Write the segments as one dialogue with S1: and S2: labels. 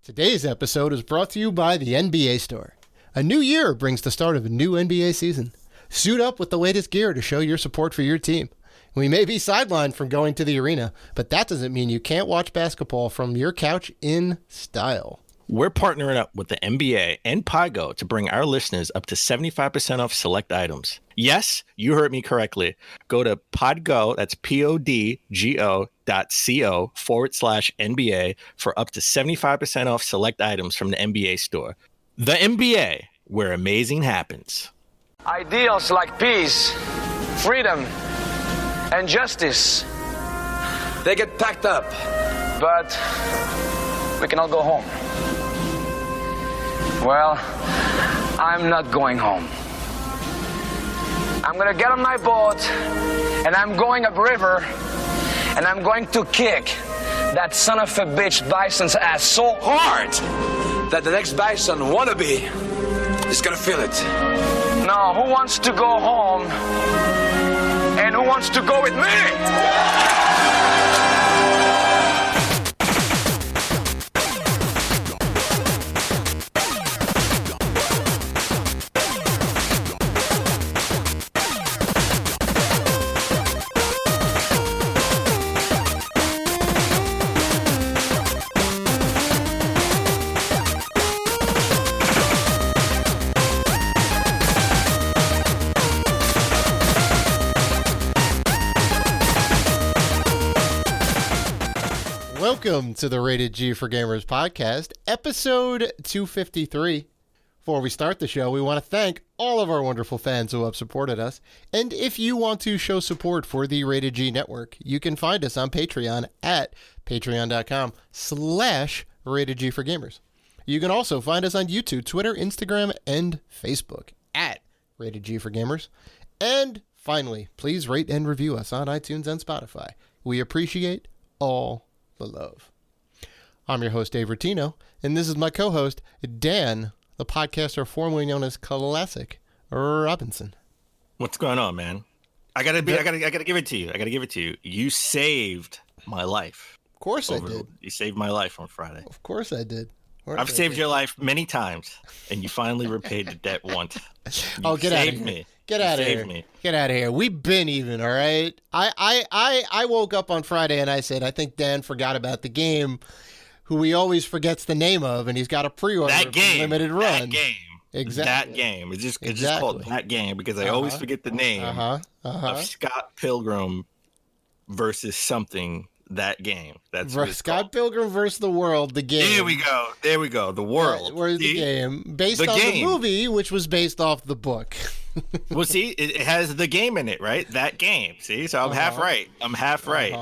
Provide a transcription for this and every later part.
S1: Today's episode is brought to you by the NBA Store. A new year brings the start of a new NBA season. Suit up with the latest gear to show your support for your team. We may be sidelined from going to the arena, but that doesn't mean you can't watch basketball from your couch in style.
S2: We're partnering up with the NBA and Podgo to bring our listeners up to 75% off select items. Yes, you heard me correctly. Go to Podgo, that's podgo.co/NBA for up to 75% off select items from the NBA store. The NBA, where amazing happens.
S3: Ideals like peace, freedom, and justice, they get packed up, but we can all go home. Well, I'm not going home. I'm gonna get on my boat, and I'm going upriver, and I'm going to kick that son of a bitch Bison's ass so hard that the next Bison wannabe is gonna feel it. Now, who wants to go home, and who wants to go with me?
S1: Welcome to the Rated G for Gamers podcast, episode 253. Before we start the show, we want to thank all of our wonderful fans who have supported us. And if you want to show support for the Rated G network, you can find us on Patreon at patreon.com/Rated G for Gamers. You can also find us on YouTube, Twitter, Instagram, and Facebook at Rated G for Gamers. And finally, please rate and review us on iTunes and Spotify. We appreciate all the love. I'm your host, Dave Rutino, and this is my co-host, Dan, the podcaster formerly known as Classic Robinson.
S2: What's going on, man? I gotta give it to you. You saved my life.
S1: Of course I did.
S2: You saved my life on Friday.
S1: Of course I did.
S2: I've saved your life many times, and you finally repaid the debt once.
S1: Get out of here. Get out of here. Get out of here. We've been even, all right? I woke up on Friday and I said, I think Dan forgot about the game, who he always forgets the name of, and he's got a pre-order for limited run.
S2: That game. Exactly. That game. It's just called That Game because I always forget the name of Scott Pilgrim versus something. That game. That's
S1: Scott Pilgrim versus the World, the game.
S2: There we go. The World.
S1: Where's the game? Based on the movie, which was based off the book.
S2: Well, see, it has the game in it, right? That game. See, so I'm half right. I'm half right.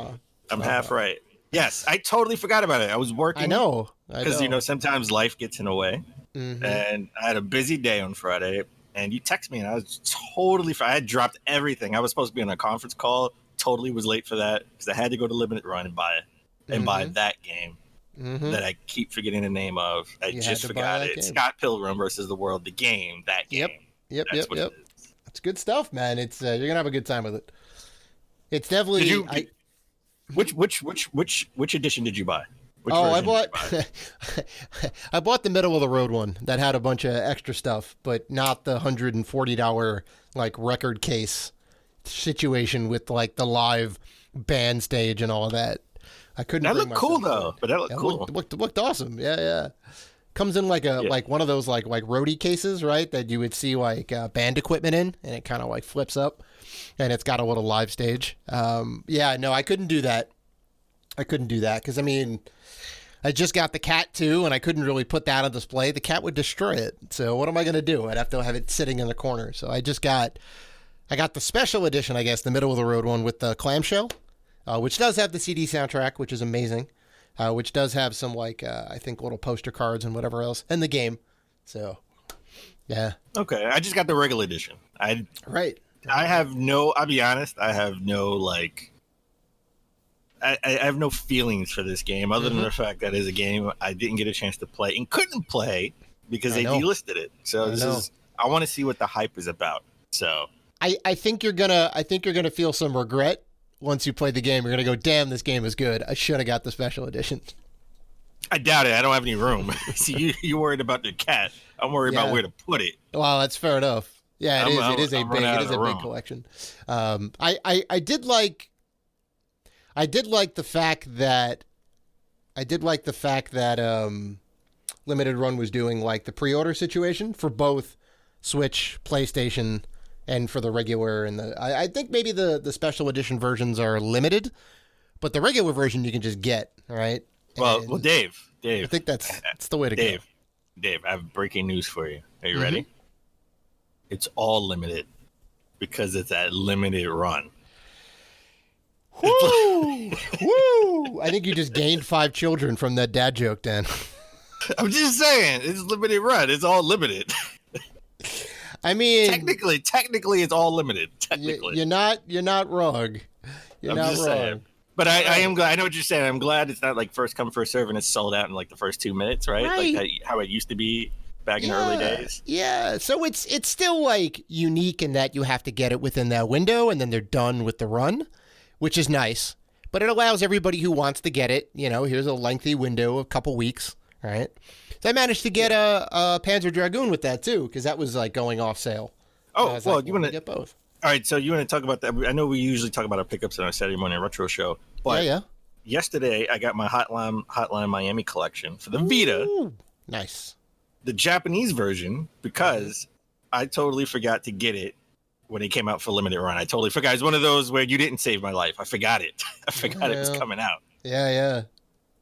S2: Yes, I totally forgot about it. I was working.
S1: I know.
S2: Because, sometimes life gets in the way. Mm-hmm. And I had a busy day on Friday, and you text me, and I was totally I had dropped everything. I was supposed to be on a conference call. Totally was late for that because I had to go to Limited Run and buy it and buy that game that I keep forgetting the name of. I just forgot it. Scott Pilgrim versus the World, the game, that game.
S1: Yep. It's good stuff, man. It's you're gonna have a good time with it. It's definitely.
S2: Which edition did you buy?
S1: I bought the middle of the road one that had a bunch of extra stuff, but not the $140 like record case situation with like the live band stage and all of that. I couldn't.
S2: That looked cool though. But that looked cool.
S1: Looked awesome. Yeah. Comes in like like one of those like roadie cases, right? That you would see like band equipment in, and it kind of like flips up, and it's got a little live stage. I couldn't do that. Because I just got the cat too, and I couldn't really put that on display. The cat would destroy it. So what am I going to do? I'd have to have it sitting in the corner. So I got the special edition, I guess, the middle of the road one with the clamshell, which does have the CD soundtrack, which is amazing, which does have some, like, I think little poster cards and whatever else, and the game. So, yeah.
S2: Okay, I just got the regular edition.
S1: Right.
S2: I'll be honest, I have no, like, I have no feelings for this game other than the fact that it's a game I didn't get a chance to play and couldn't play because they delisted it. So I want to see what the hype is about. So
S1: I think you're gonna feel some regret once you play the game. You're gonna go, damn, this game is good. I should have got the special edition.
S2: I doubt it. I don't have any room. See, you worried about the cat. I'm worried about where to put it.
S1: Well, that's fair enough. Yeah, it is a big collection. I did like the fact that Limited Run was doing like the pre-order situation for both Switch, PlayStation, and for the regular and I think maybe the special edition versions are limited, but the regular version you can just get, right?
S2: Well, Dave.
S1: I think that's the way to go.
S2: Dave, I have breaking news for you. Are you ready? It's all limited because it's a limited run.
S1: Woo! Woo! I think you just gained 5 children from that dad joke, Dan.
S2: I'm just saying, it's limited run. It's all limited.
S1: I mean,
S2: technically, it's all limited. Technically,
S1: you're not wrong. You're not wrong.
S2: Saying. But I am glad. I know what you're saying. I'm glad it's not like first come first serve and it's sold out in like the first 2 minutes, right? Like how it used to be back in the early days.
S1: Yeah. So it's still like unique in that you have to get it within that window, and then they're done with the run, which is nice. But it allows everybody who wants to get it. Here's a lengthy window, a couple weeks, right? So I managed to get a Panzer Dragoon with that too, because that was like going off sale.
S2: Oh, well, you want to
S1: get both?
S2: All right, so you want to talk about that? I know we usually talk about our pickups in our Saturday morning retro show, but yesterday I got my Hotline Miami collection for the Vita.
S1: Ooh, nice.
S2: The Japanese version, because I totally forgot to get it when it came out for limited run. I totally forgot. It's one of those where you didn't save my life. I forgot it. I forgot it was coming out.
S1: Yeah.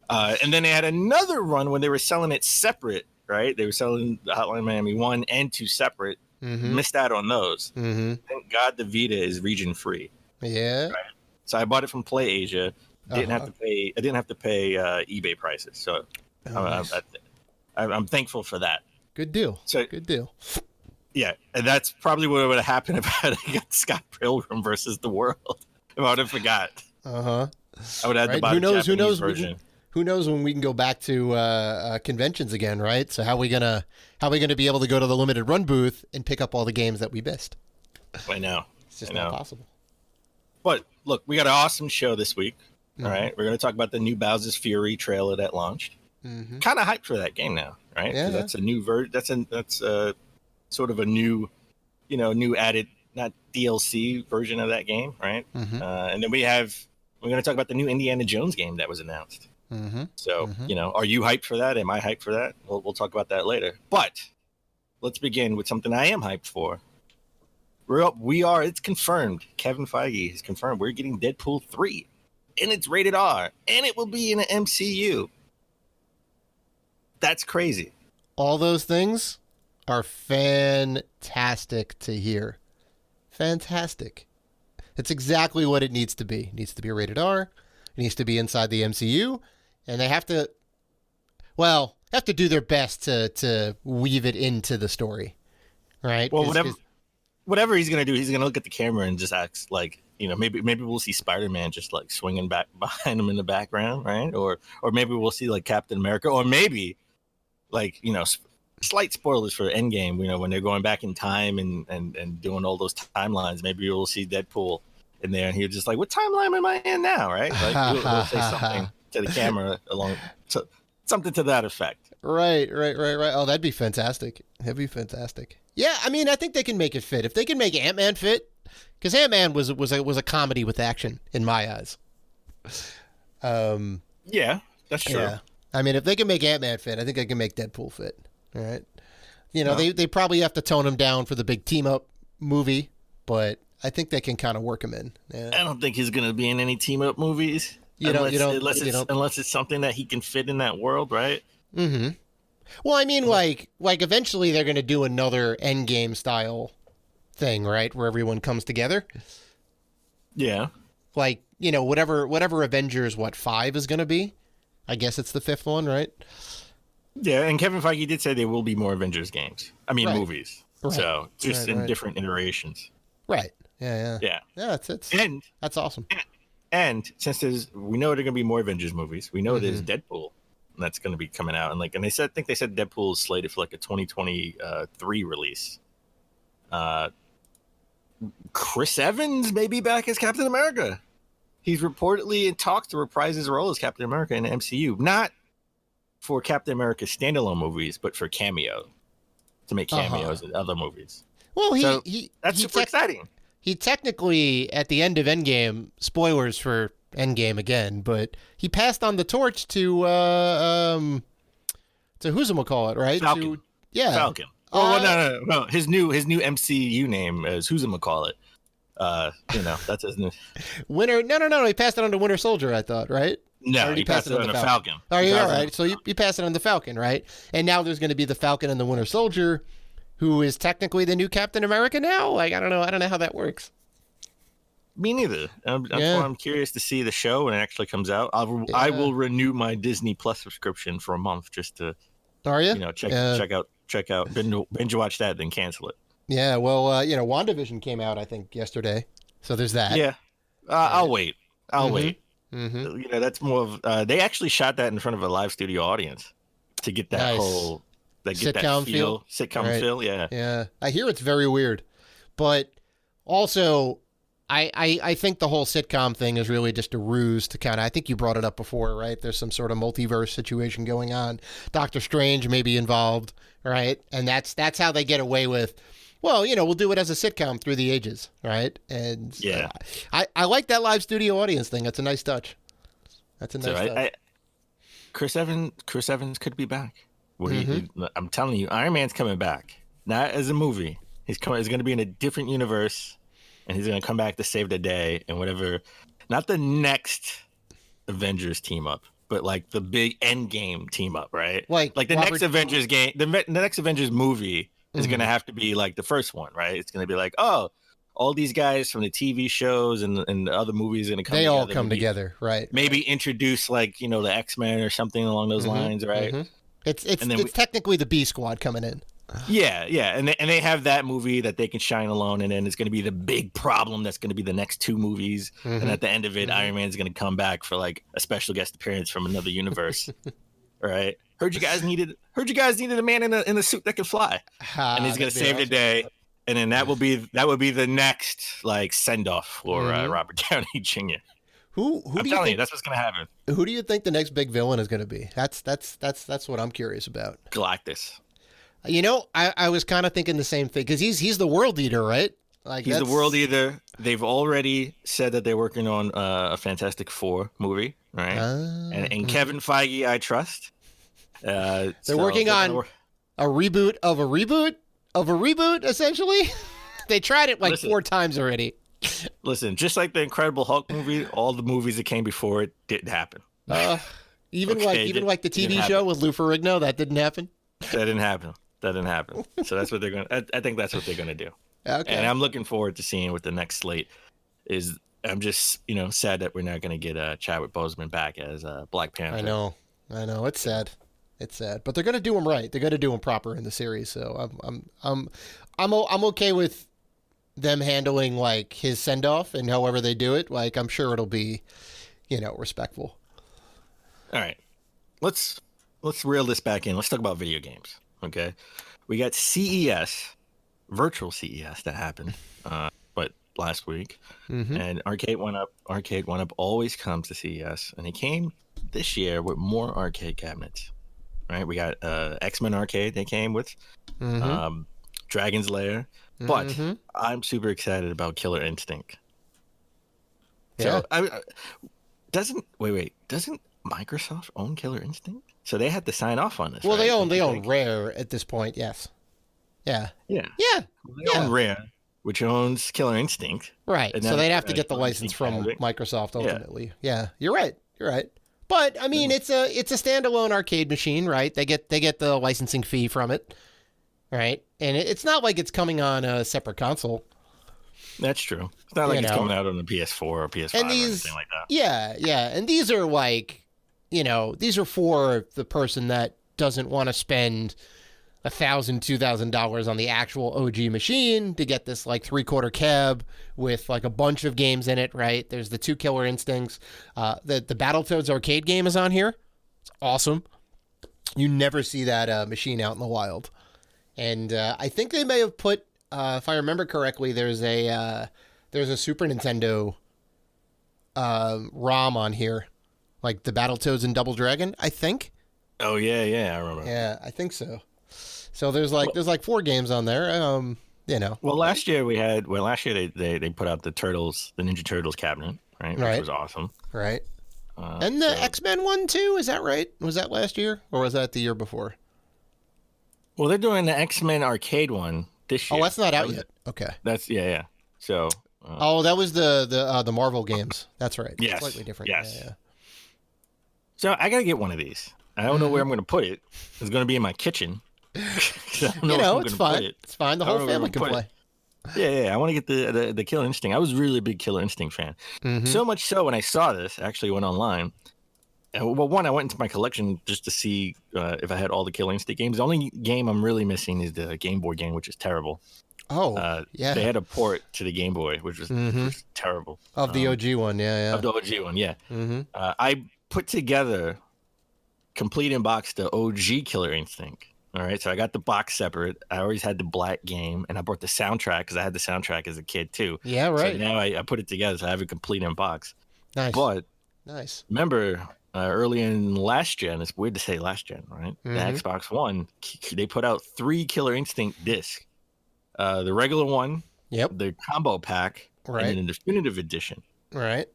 S2: And then they had another run when they were selling it separate, right? They were selling the Hotline Miami 1 and 2 separate. Missed out on those. Thank God the Vita is region free.
S1: Yeah.
S2: Right? So I bought it from Play Asia. Didn't have to pay. I didn't have to pay eBay prices. So I'm thankful for that.
S1: Good deal. Good deal.
S2: Yeah, and that's probably what would have happened if I had got Scott Pilgrim versus the World. If I would have forgot. I would have had to buy the Japanese version.
S1: Who knows when we can go back to conventions again, right? So how are we gonna be able to go to the limited run booth and pick up all the games that we missed?
S2: I know.
S1: It's just not possible.
S2: But look, we got an awesome show this week. All right, we're gonna talk about the new Bowser's Fury trailer that launched. Kind of hyped for that game now, right?
S1: Yeah.
S2: That's a new version. That's sort of a new, new added, not DLC version of that game, right? And then we're going to talk about the new Indiana Jones game that was announced. So, are you hyped for that? Am I hyped for that? We'll talk about that later. But let's begin with something I am hyped for. It's confirmed. Kevin Feige has confirmed we're getting Deadpool 3, and it's rated R, and it will be in an MCU. That's crazy.
S1: All those things are fantastic to hear. Fantastic. It's exactly what it needs to be. It needs to be rated R. It needs to be inside the MCU. And they have to do their best to weave it into the story. Right?
S2: Well, whatever he's going to do, he's going to look at the camera and just act like, maybe we'll see Spider-Man just like swinging back behind him in the background, right? Or maybe we'll see like Captain America, or maybe like, slight spoilers for Endgame, when they're going back in time and doing all those timelines, maybe we'll see Deadpool in there and he'll just like, what timeline am I in now, right? Like he'll say something to the camera something to that effect. Right.
S1: Oh, that'd be fantastic. Yeah, I mean, I think they can make it fit. If they can make Ant-Man fit, because Ant-Man was a comedy with action in my eyes.
S2: Yeah, that's true. Yeah.
S1: I mean, if they can make Ant-Man fit, I think they can make Deadpool fit. All right. They probably have to tone him down for the big team-up movie, but I think they can kind of work him in. Yeah.
S2: I don't think he's going to be in any team-up movies. Unless it's something that he can fit in that world, right?
S1: Well, I mean, like eventually they're going to do another Endgame style thing, right? Where everyone comes together.
S2: Yeah.
S1: Like, whatever Avengers 5 is going to be. I guess it's the 5th one, right?
S2: Yeah, and Kevin Feige did say there will be more Avengers games. I mean, movies. Right. So just in different iterations.
S1: Right. Yeah.
S2: Yeah,
S1: that's awesome.
S2: And since we know there are going to be more Avengers movies, we know there's Deadpool that's going to be coming out, and I think they said Deadpool is slated for like a 2023 release. Chris Evans may be back as Captain America. He's reportedly in talks to reprise his role as Captain America in the MCU. Not for Captain America standalone movies, but for cameo, to make cameos in other movies.
S1: Well,
S2: that's super exciting.
S1: He technically, at the end of Endgame, spoilers for Endgame again, but he passed on the torch to who's-it-call-it, right?
S2: Falcon. Falcon. Oh, no. His new MCU name is who's-it-call-it. That's his new.
S1: No. He passed it on to Winter Soldier, I thought, right?
S2: No, he passed it on to Falcon.
S1: Oh, yeah, all right. So you pass it on to Falcon, right? And now there's going to be the Falcon and the Winter Soldier, who is technically the new Captain America now. Like, I don't know how that works.
S2: Me neither. I'm curious to see the show when it actually comes out. I will renew my Disney Plus subscription for a month just to.
S1: Are you?
S2: Check out, binge watch that, then cancel it.
S1: Yeah, well, WandaVision came out, I think, yesterday. So there's that.
S2: Yeah. I'll wait. Mm-hmm. That's more of, they actually shot that in front of a live studio audience to get that whole,
S1: sitcom feel.
S2: Sitcom feel, yeah.
S1: Yeah. I hear it's very weird. But also, I think the whole sitcom thing is really just a ruse to kind of, I think you brought it up before, right? There's some sort of multiverse situation going on. Doctor Strange may be involved, right? And that's how they get away with, well, we'll do it as a sitcom through the ages, right? And
S2: yeah,
S1: I like that live studio audience thing. That's a nice touch. That's a nice touch.
S2: Chris Evans could be back. I'm telling you, Iron Man's coming back. Not as a movie. He's going to be in a different universe, and he's going to come back to save the day and whatever. Not the next Avengers team up, but like the big Endgame team up, right? Like the next Avengers game, the next Avengers movie is going to have to be like the first one, right? It's going to be like, oh, all these guys from the TV shows and the other movies are going to come together.
S1: They all come together, right?
S2: Maybe introduce like, the X-Men or something along those lines, right?
S1: Mm-hmm. It's technically the B Squad coming in.
S2: Yeah. And they have that movie that they can shine alone, and then it's going to be the big problem that's going to be the next two movies. And at the end of it, Iron Man's going to come back for like a special guest appearance from another universe. Right? Heard you guys needed a man in a suit that can fly. And he's going to save the day. And then that would be the next like send off for Robert Downey Jr. I'm telling you, that's what's going to happen.
S1: Who do you think the next big villain is going to be? That's what I'm curious about.
S2: Galactus.
S1: I was kind of thinking the same thing because he's the world eater, right? Like
S2: he's the world eater. They've already said that they're working on a Fantastic Four movie, right? And Kevin Feige, I trust.
S1: They're working on a reboot of a reboot of a reboot, essentially. They tried it 4 times already.
S2: Listen, just like the Incredible Hulk movie, all the movies that came before it didn't happen.
S1: Even like the TV show with Lou Ferrigno, that didn't happen.
S2: That didn't happen. So that's what they're going to. I think that's what they're going to do.
S1: Okay.
S2: And I'm looking forward to seeing what the next slate is. I'm just sad that we're not going to get Chadwick Boseman back as Black Panther.
S1: I know. It's sad. But they're going to do him right. They're going to do him proper in the series. So I'm okay with them handling like his send off and however they do it. Like I'm sure it'll be, respectful.
S2: All right, let's reel this back in. Let's talk about video games. Okay, we got CES, virtual CES that happened, but last week, and Arcade One Up always comes to CES, and it came this year with more arcade cabinets. Right, we got X-Men Arcade. They came with Dragon's Lair. But I'm super excited about Killer Instinct.
S1: Yeah.
S2: So doesn't Microsoft own Killer Instinct? So they had to sign off on this.
S1: Well,
S2: right?
S1: they own Rare at this point. Yes. Yeah.
S2: Yeah.
S1: Yeah.
S2: They own Rare, which owns Killer Instinct.
S1: Right. So they'd have to get the license from Microsoft ultimately. Yeah. You're right. But I mean, it's a standalone arcade machine, right? They get the licensing fee from it. Right, and it's not like it's coming on a separate console.
S2: That's true. It's not like it's coming out on the PS4 or PS5 or anything like that.
S1: Yeah, and these are like, these are for the person that doesn't want to spend $1,000, $2,000 on the actual OG machine to get this like 3/4 cab with like a bunch of games in it. Right, there's the 2 Killer Instincts. The Battletoads arcade game is on here. It's awesome. You never see that machine out in the wild. And I think they may have put, if I remember correctly, there's a Super Nintendo ROM on here, like the Battletoads and Double Dragon, I think.
S2: Oh yeah, I remember.
S1: Yeah, I think so. So there's 4 games on there.
S2: Well, last year they put out the Ninja Turtles cabinet, right? Which was awesome.
S1: Right. And the X-Men one too, is that right? Was that last year or was that the year before?
S2: Well, they're doing the X-Men arcade one this year.
S1: Oh, that's not out yet. Okay.
S2: That's yeah. So.
S1: That was the Marvel games. That's right.
S2: Yes.
S1: Slightly different.
S2: Yes.
S1: Yeah.
S2: So I gotta get one of these. I don't know where I'm gonna put it. It's gonna be in my kitchen.
S1: It's fine. It's fine. The whole family can play.
S2: Yeah. I want to get the Killer Instinct. I was really a big Killer Instinct fan. So much so when I saw this, I actually went online. Well, one, I went into my collection just to see if I had all the Killer Instinct games. The only game I'm really missing is the Game Boy game, which is terrible.
S1: Oh, yeah.
S2: They had a port to the Game Boy, which was terrible.
S1: Of the OG one, yeah.
S2: Of the OG one, yeah. I put together, complete in box, the OG Killer Instinct. All right, so I got the box separate. I always had the black game, and I brought the soundtrack because I had the soundtrack as a kid too.
S1: Yeah, right.
S2: So now I put it together, so I have it complete in box.
S1: Nice.
S2: But
S1: remember,
S2: early in last gen, it's weird to say last gen, right? The Xbox One, they put out 3 Killer Instinct discs. The regular one, the combo pack, and then the definitive edition.
S1: Right.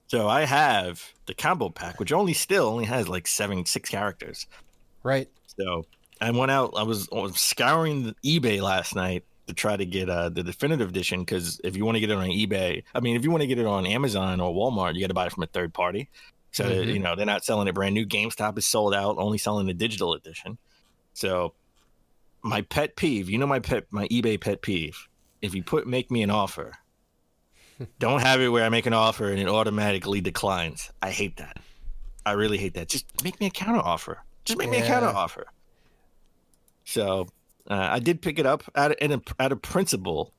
S2: So I have the combo pack, which only has like 6 characters.
S1: Right.
S2: So I went out. I was scouring the eBay last night to try to get the definitive edition, because if you want to get it on eBay, if you want to get it on Amazon or Walmart, you got to buy it from a third party. So they're not selling it brand new. GameStop is sold out, only selling the digital edition. So my pet peeve, my eBay pet peeve, if you make me an offer, don't have it where I make an offer and it automatically declines. I hate that. I really hate that. Just make me a counter offer. Just make me a counter offer. So I did pick it up out of principle.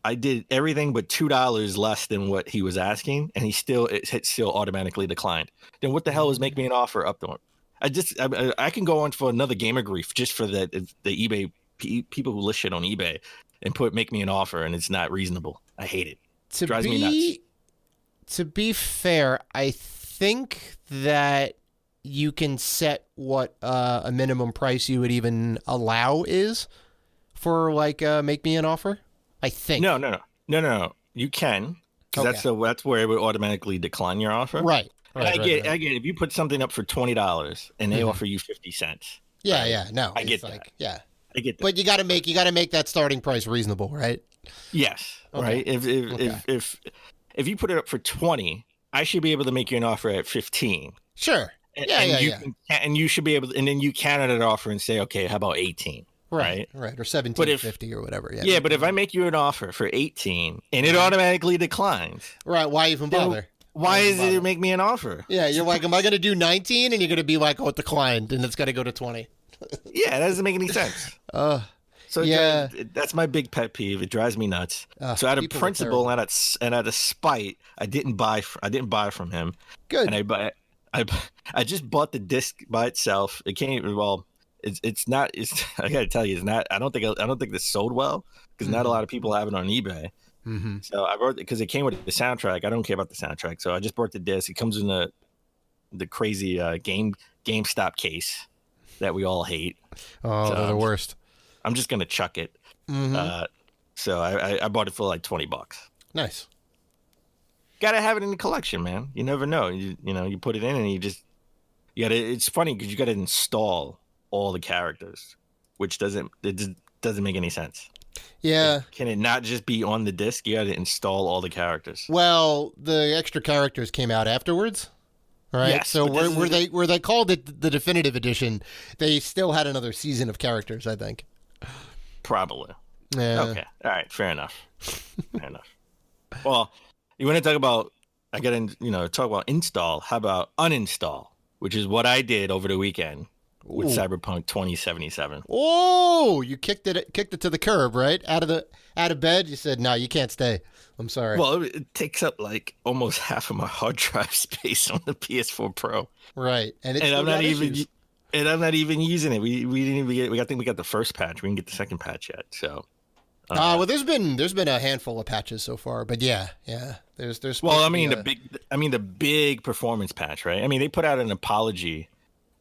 S2: I did everything but $2 less than what he was asking, and it still automatically declined. Then what the hell is make me an offer up to him? I can go on for another Game of Grief just for the eBay people who list shit on eBay and make me an offer, and it's not reasonable. I hate it. It drives me nuts.
S1: To be fair, I think that you can set what a minimum price you would even allow is for make me an offer. I think.
S2: No. You can. Because that's where it would automatically decline your offer.
S1: Right.
S2: I get if you put something up for $20 and they offer you 50 cents.
S1: Yeah,
S2: right?
S1: yeah. No.
S2: I get that.
S1: Yeah.
S2: I get that.
S1: But you gotta make that starting price reasonable, right?
S2: Yes.
S1: Okay.
S2: Right. If you put it up for 20, I should be able to make you an offer at 15.
S1: Sure.
S2: And you should be able to, and then you counter that offer and say, okay, how about 18?
S1: Right. Or 17.50 or whatever.
S2: Yeah, but if I make you an offer for 18 and it automatically declines.
S1: Right, why even bother?
S2: Why is it make me an offer?
S1: Yeah, you're like, am I going to do 19? And you're going to be like, oh, it declined, and it's going to go to 20.
S2: Yeah, that doesn't make any sense. So that's my big pet peeve. It drives me nuts. So out of principle and out of spite, I didn't buy from him.
S1: Good.
S2: And I just bought the disc by itself. It can't even, well, it's not. I got to tell you, it's not. I don't think this sold well because not a lot of people have it on eBay.
S1: Mm-hmm.
S2: So I brought it because it came with the soundtrack. I don't care about the soundtrack, so I just bought the disc. It comes in the crazy GameStop case that we all hate.
S1: Oh,
S2: so
S1: they're the worst.
S2: I'm just gonna chuck it.
S1: Mm-hmm.
S2: So I bought it for like $20.
S1: Nice.
S2: Gotta have it in the collection, man. You never know. You put it in and you gotta. It's funny because you gotta install all the characters, which doesn't make any sense.
S1: Yeah.
S2: Can it not just be on the disc? You gotta install all the characters.
S1: Well, the extra characters came out afterwards. Right.
S2: Yes,
S1: so where they called it the definitive edition, they still had another season of characters, I think.
S2: Probably.
S1: Yeah.
S2: Okay. All right. Fair enough. Well, you want to talk about? I got to talk about install. How about uninstall? Which is what I did over the weekend with Cyberpunk 2077.
S1: Oh, you kicked it to the curb, right? Out of bed. You said, "No, you can't stay." I'm sorry.
S2: Well, it takes up like almost half of my hard drive space on the PS4 Pro.
S1: Right, and
S2: I'm not even using it. We didn't even get. I think we got the first patch. We didn't get the second patch yet. So.
S1: Well, there's been a handful of patches so far, but yeah. There's.
S2: Well, the big performance patch, right? I mean, they put out an apology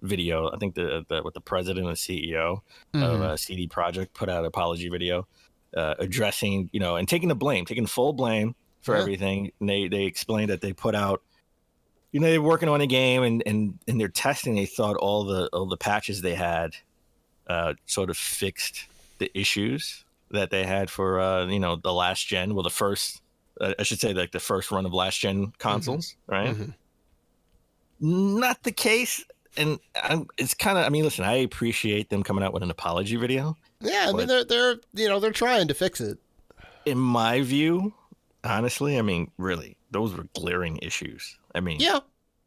S2: video. I think what the president and CEO of CD Projekt put out an apology video addressing, and taking full blame for everything. And they explained that they put out, they're working on a game and in their testing, they thought all the patches they had sort of fixed the issues that they had for the last gen. Well, the first, I should say, like the first run of last gen consoles, right? Not the case. And it's kind of, listen, I appreciate them coming out with an apology video.
S1: Yeah, they're trying to fix it.
S2: In my view, honestly, really, those were glaring issues.
S1: Yeah.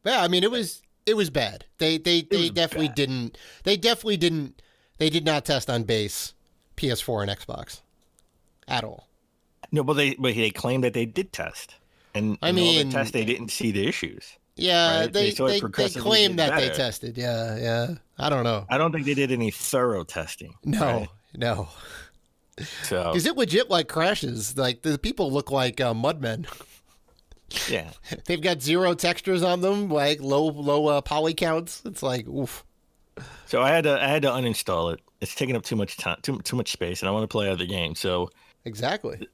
S1: It was bad. They definitely didn't. They did not test on base PS4 and Xbox at all.
S2: No, but they claimed that they did test, and all the tests they didn't see the issues.
S1: Yeah,
S2: right?
S1: they claim that they tested. Yeah. I don't know.
S2: I don't think they did any thorough testing.
S1: No.
S2: So,
S1: because it legit crashes. Like the people look like mudmen.
S2: Yeah,
S1: they've got 0 textures on them, like low poly counts. It's like oof.
S2: So I had to uninstall it. It's taking up too much time, too much space, and I want to play other games. So
S1: exactly,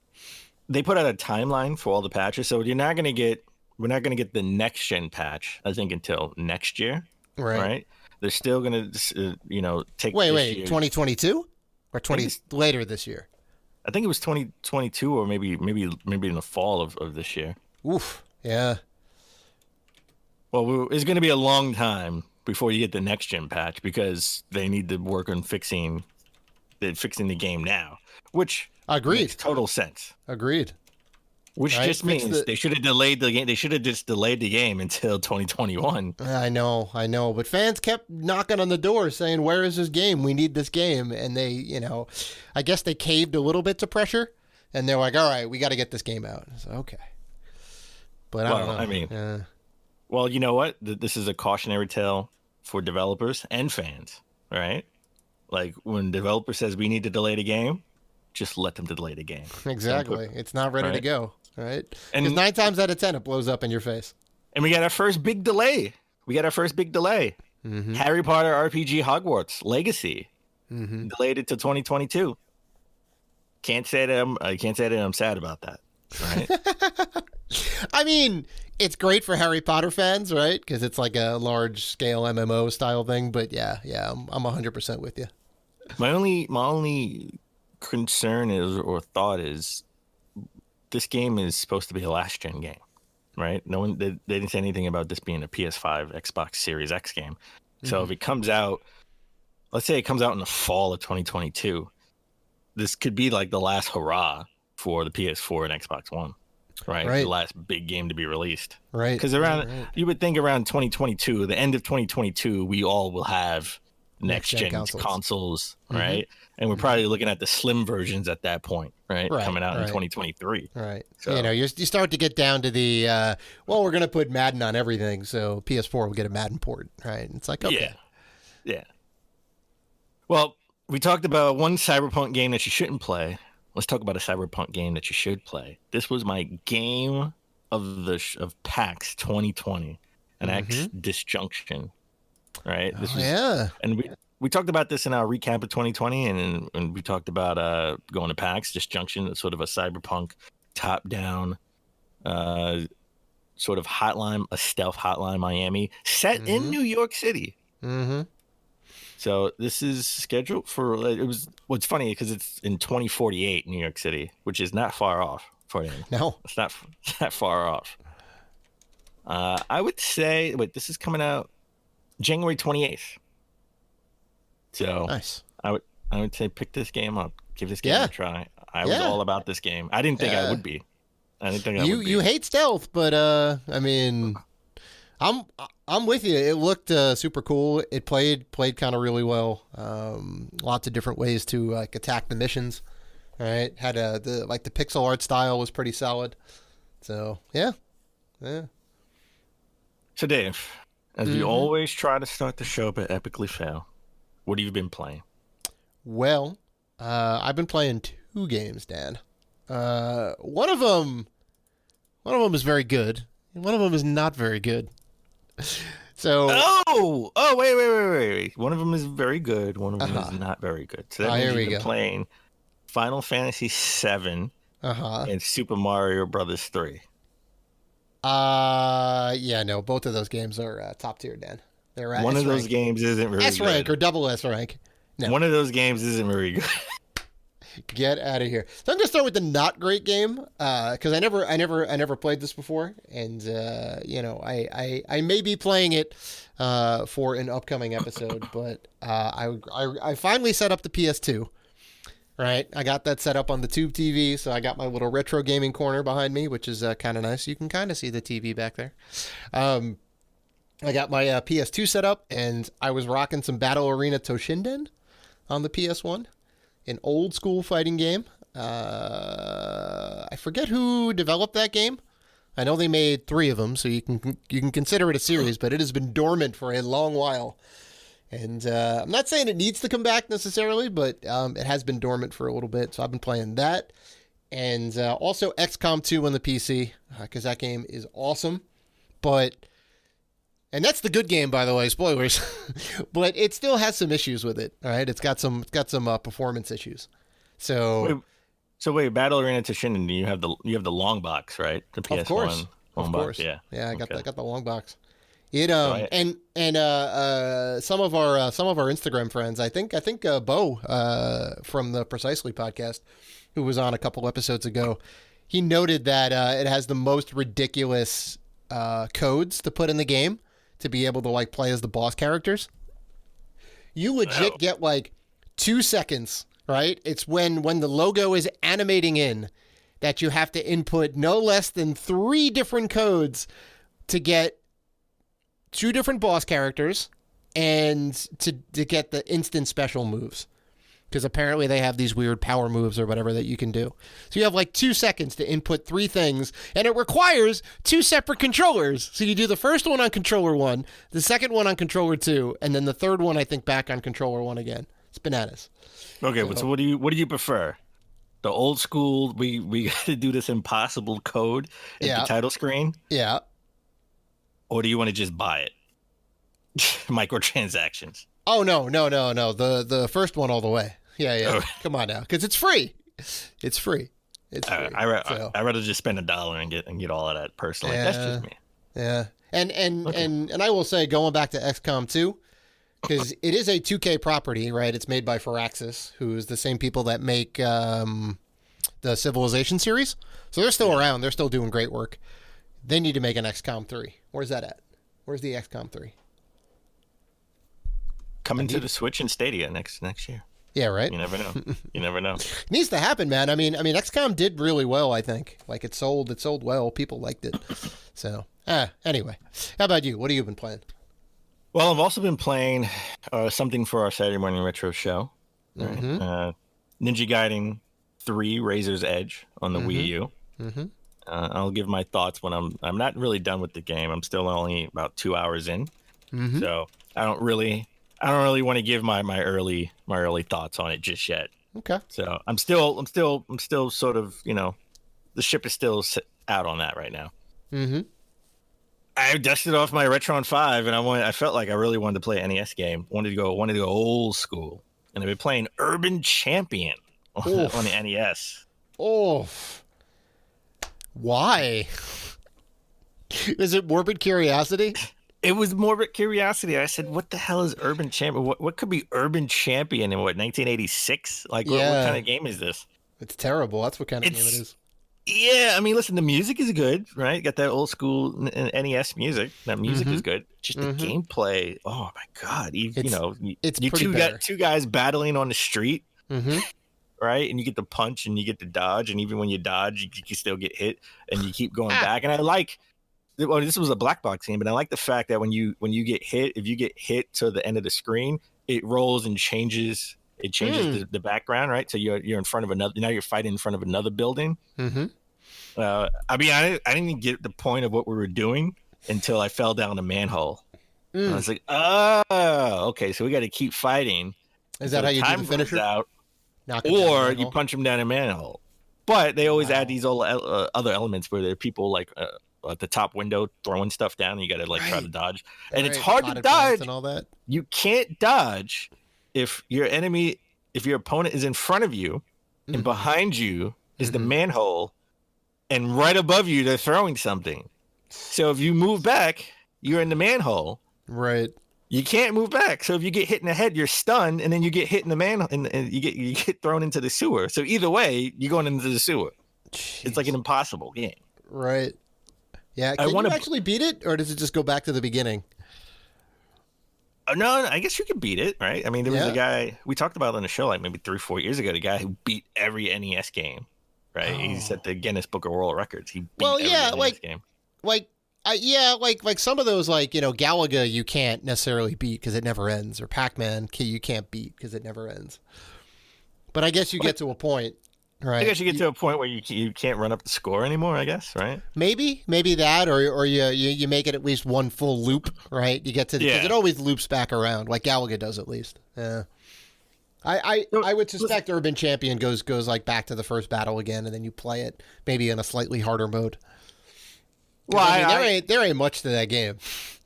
S2: they put out a timeline for all the patches. So we're not going to get the next gen patch, I think, until next year. Right? They're still going to, take.
S1: Wait, 2022 or later this year?
S2: I think it was 2022, or maybe in the fall of this year.
S1: Oof. Yeah.
S2: Well, it's going to be a long time before you get the next gen patch because they need to work on fixing the game now, which makes total sense.
S1: Agreed.
S2: Which just means they should have delayed the game. They should have just delayed the game until 2021.
S1: I know. But fans kept knocking on the door saying, "Where is this game? We need this game." And they, I guess they caved a little bit to pressure, and they're like, "All right, we got to get this game out." So, okay. But I don't know.
S2: Well, you know what? This is a cautionary tale for developers and fans, right? Like when developer says we need to delay the game, just let them delay the game.
S1: Exactly. It's not ready to go, right? Because 9 times out of 10, it blows up in your face.
S2: And we got our first big delay.
S1: Mm-hmm.
S2: Harry Potter RPG Hogwarts Legacy delayed it to 2022. Can't say that I'm sad about that. Right?
S1: It's great for Harry Potter fans, right? Because it's like a large-scale MMO style thing. But yeah, I'm 100% with you.
S2: My only concern is this game is supposed to be a last-gen game, right? No one they didn't say anything about this being a PS5, Xbox Series X game. So if it comes out, let's say it comes out in the fall of 2022, this could be like the last hurrah for the PS4 and Xbox One. Right. The last big game to be released.
S1: Right.
S2: Because you would think around 2022, the end of 2022, we all will have next-gen consoles, right? And we're probably looking at the slim versions at that point, right? Coming out in 2023.
S1: Right. So, you start to get down to the, we're going to put Madden on everything, so PS4 will get a Madden port, right? It's like, okay.
S2: Yeah. Well, we talked about one Cyberpunk game that you shouldn't play. Let's talk about a Cyberpunk game that you should play. This was my game of PAX 2020, an X Disjunction, right? And we talked about this in our recap of 2020, and we talked about going to PAX Disjunction. It's sort of a Cyberpunk top-down sort of a stealth hotline Miami set in New York City.
S1: Mm-hmm.
S2: So this is scheduled for. What's funny because it's in 2048 New York City, which is not far off for them.
S1: No,
S2: it's not that far off. I would say. Wait, this is coming out January 28th. So
S1: nice.
S2: I would say pick this game up, give this game a try. I was all about this game. I didn't think I would be. I didn't think I would be. You
S1: hate stealth, but I'm with you. It looked super cool. It played kind of really well. Lots of different ways to attack the missions. Right? Had the pixel art style was pretty solid. So yeah.
S2: So Dave, as we always try to start the show but epically fail, what have you been playing?
S1: Well, I've been playing 2 games, Dan. One of them is very good, and one of them is not very good. So
S2: wait. One of them is very good. One of them is not very good. So that means
S1: here we
S2: you've been
S1: go.
S2: playing Final Fantasy VII and Super Mario Brothers 3.
S1: Yeah, no, both of those games are top tier, Dan. They're
S2: one
S1: S
S2: of those
S1: rank.
S2: games isn't very
S1: S rank
S2: good.
S1: or double S rank. No.
S2: One of those games isn't very good.
S1: Get out of here. So I'm gonna start with the not great game because I never played this before, and I may be playing it for an upcoming episode, but I finally set up the PS2. Right, I got that set up on the Tube TV, so I got my little retro gaming corner behind me, which is kind of nice. You can kind of see the TV back there. I got my PS2 set up, and I was rocking some Battle Arena Toshinden on the PS1, an old school fighting game. I forget who developed that game. I know they made 3 of them, so you can consider it a series, but it has been dormant for a long while. And I'm not saying it needs to come back necessarily, but it has been dormant for a little bit. So I've been playing that. And also XCOM 2 on the PC, because that game is awesome. And that's the good game, by the way, spoilers. But it still has some issues with it, all right? It's got some performance issues. So
S2: wait, Battle Arena Toshinden, you have the long box, right? The PS1
S1: of course.
S2: long box, yeah.
S1: Yeah, I got the long box. It and some of our Instagram friends, I think Bo from the Precisely podcast, who was on a couple episodes ago, he noted that it has the most ridiculous codes to put in the game to be able to like play as the boss characters. You legit get like 2 seconds, right? It's when the logo is animating in that you have to input no less than 3 different codes to get 2 different boss characters and to get the instant special moves, because apparently they have these weird power moves or whatever that you can do. So you have like 2 seconds to input 3 things, and it requires 2 separate controllers. So you do the first one on controller 1, the second one on controller 2, and then the third one I think back on controller 1 again. It's bananas.
S2: Okay, so what do you prefer? The old school, we got to do this impossible code at the title screen?
S1: Yeah.
S2: Or do you want to just buy it? Microtransactions.
S1: Oh, no. The first one all the way. Yeah. Oh. Come on now, because it's free. It's free.
S2: I'd rather just spend $1 and get all of that personally. That's just me.
S1: Yeah. And I will say, going back to XCOM 2, because it is a 2K property, right? It's made by Firaxis, who's the same people that make the Civilization series. So they're still around. They're still doing great work. They need to make an XCOM 3. Where's that at? Where's the XCOM 3?
S2: Coming to the Switch and Stadia next year.
S1: Yeah, right?
S2: You never know.
S1: It needs to happen, man. I mean, XCOM did really well, I think. Like, it sold well. People liked it. So, anyway. How about you? What have you been playing?
S2: Well, I've also been playing something for our Saturday Morning Retro show. Right?
S1: Mm-hmm.
S2: Ninja Gaiden 3 Razor's Edge on the Wii U.
S1: Mm-hmm.
S2: I'll give my thoughts when I'm not really done with the game. I'm still only about 2 hours in, so I don't really want to give my early thoughts on it just yet.
S1: Okay.
S2: So I'm still sort of, the ship is still out on that right now.
S1: Mm-hmm.
S2: I dusted off my Retron 5, and I felt like I really wanted to play an NES game. Wanted to go old school, and I've been playing Urban Champion on the NES.
S1: Oh. Why? Is it morbid curiosity?
S2: It was morbid curiosity. I said, what the hell is Urban Champion? What could be Urban Champion in 1986? Like, what kind of game is this?
S1: It's terrible. That's what kind of game it is.
S2: Yeah, I mean, listen, the music is good, right? Got that old school NES music. That music is good. Just the gameplay. Oh my God!
S1: It's
S2: you got 2 guys battling on the street. Right, and you get the punch and you get the dodge, and even when you dodge, you can still get hit, and you keep going back. And I like, well, this was a black box game, but I like the fact that when you get hit, if you get hit to the end of the screen, it rolls and changes. It changes the background, right? So you're in front of another. Now you're fighting in front of another building. I mean, I didn't even get the point of what we were doing until I fell down a manhole. I was like, oh, okay, so we got to keep fighting.
S1: Is that how you do the finisher?
S2: Out, or you punch them down a manhole. But they always add these other elements where there are people like at the top window throwing stuff down, and you got to like try to dodge, and it's
S1: Right,
S2: hard to
S1: potted plants
S2: dodge.
S1: and all that.
S2: You can't dodge if your opponent is in front of you, and behind you is the manhole, and right above you they're throwing something. So if you move back, you're in the manhole.
S1: Right.
S2: You can't move back. So if you get hit in the head, you're stunned, and then you get hit in the manhole, and you get thrown into the sewer. So either way, you're going into the sewer.
S1: Jeez.
S2: It's like an impossible game.
S1: Right. Yeah. Can you actually beat it, or does it just go back to the beginning?
S2: No, I guess you could beat it, right? I mean, there was a guy we talked about on the show like maybe 3-4 years ago. The guy who beat every NES game, right? Oh. He's at the Guinness Book of World Records. He beat every NES game.
S1: Like some of those, like, you know, Galaga you can't necessarily beat because it never ends, or Pac-Man you can't beat because it never ends. But I guess you get to a point, right?
S2: I guess you get to a point where you can't run up the score anymore, I guess, right?
S1: Maybe that, or you make it at least one full loop, right? You get to because it always loops back around, like Galaga does at least. Yeah. I would suspect Urban Champion goes like back to the first battle again, and then you play it maybe in a slightly harder mode. Well, I mean, there ain't much to that game.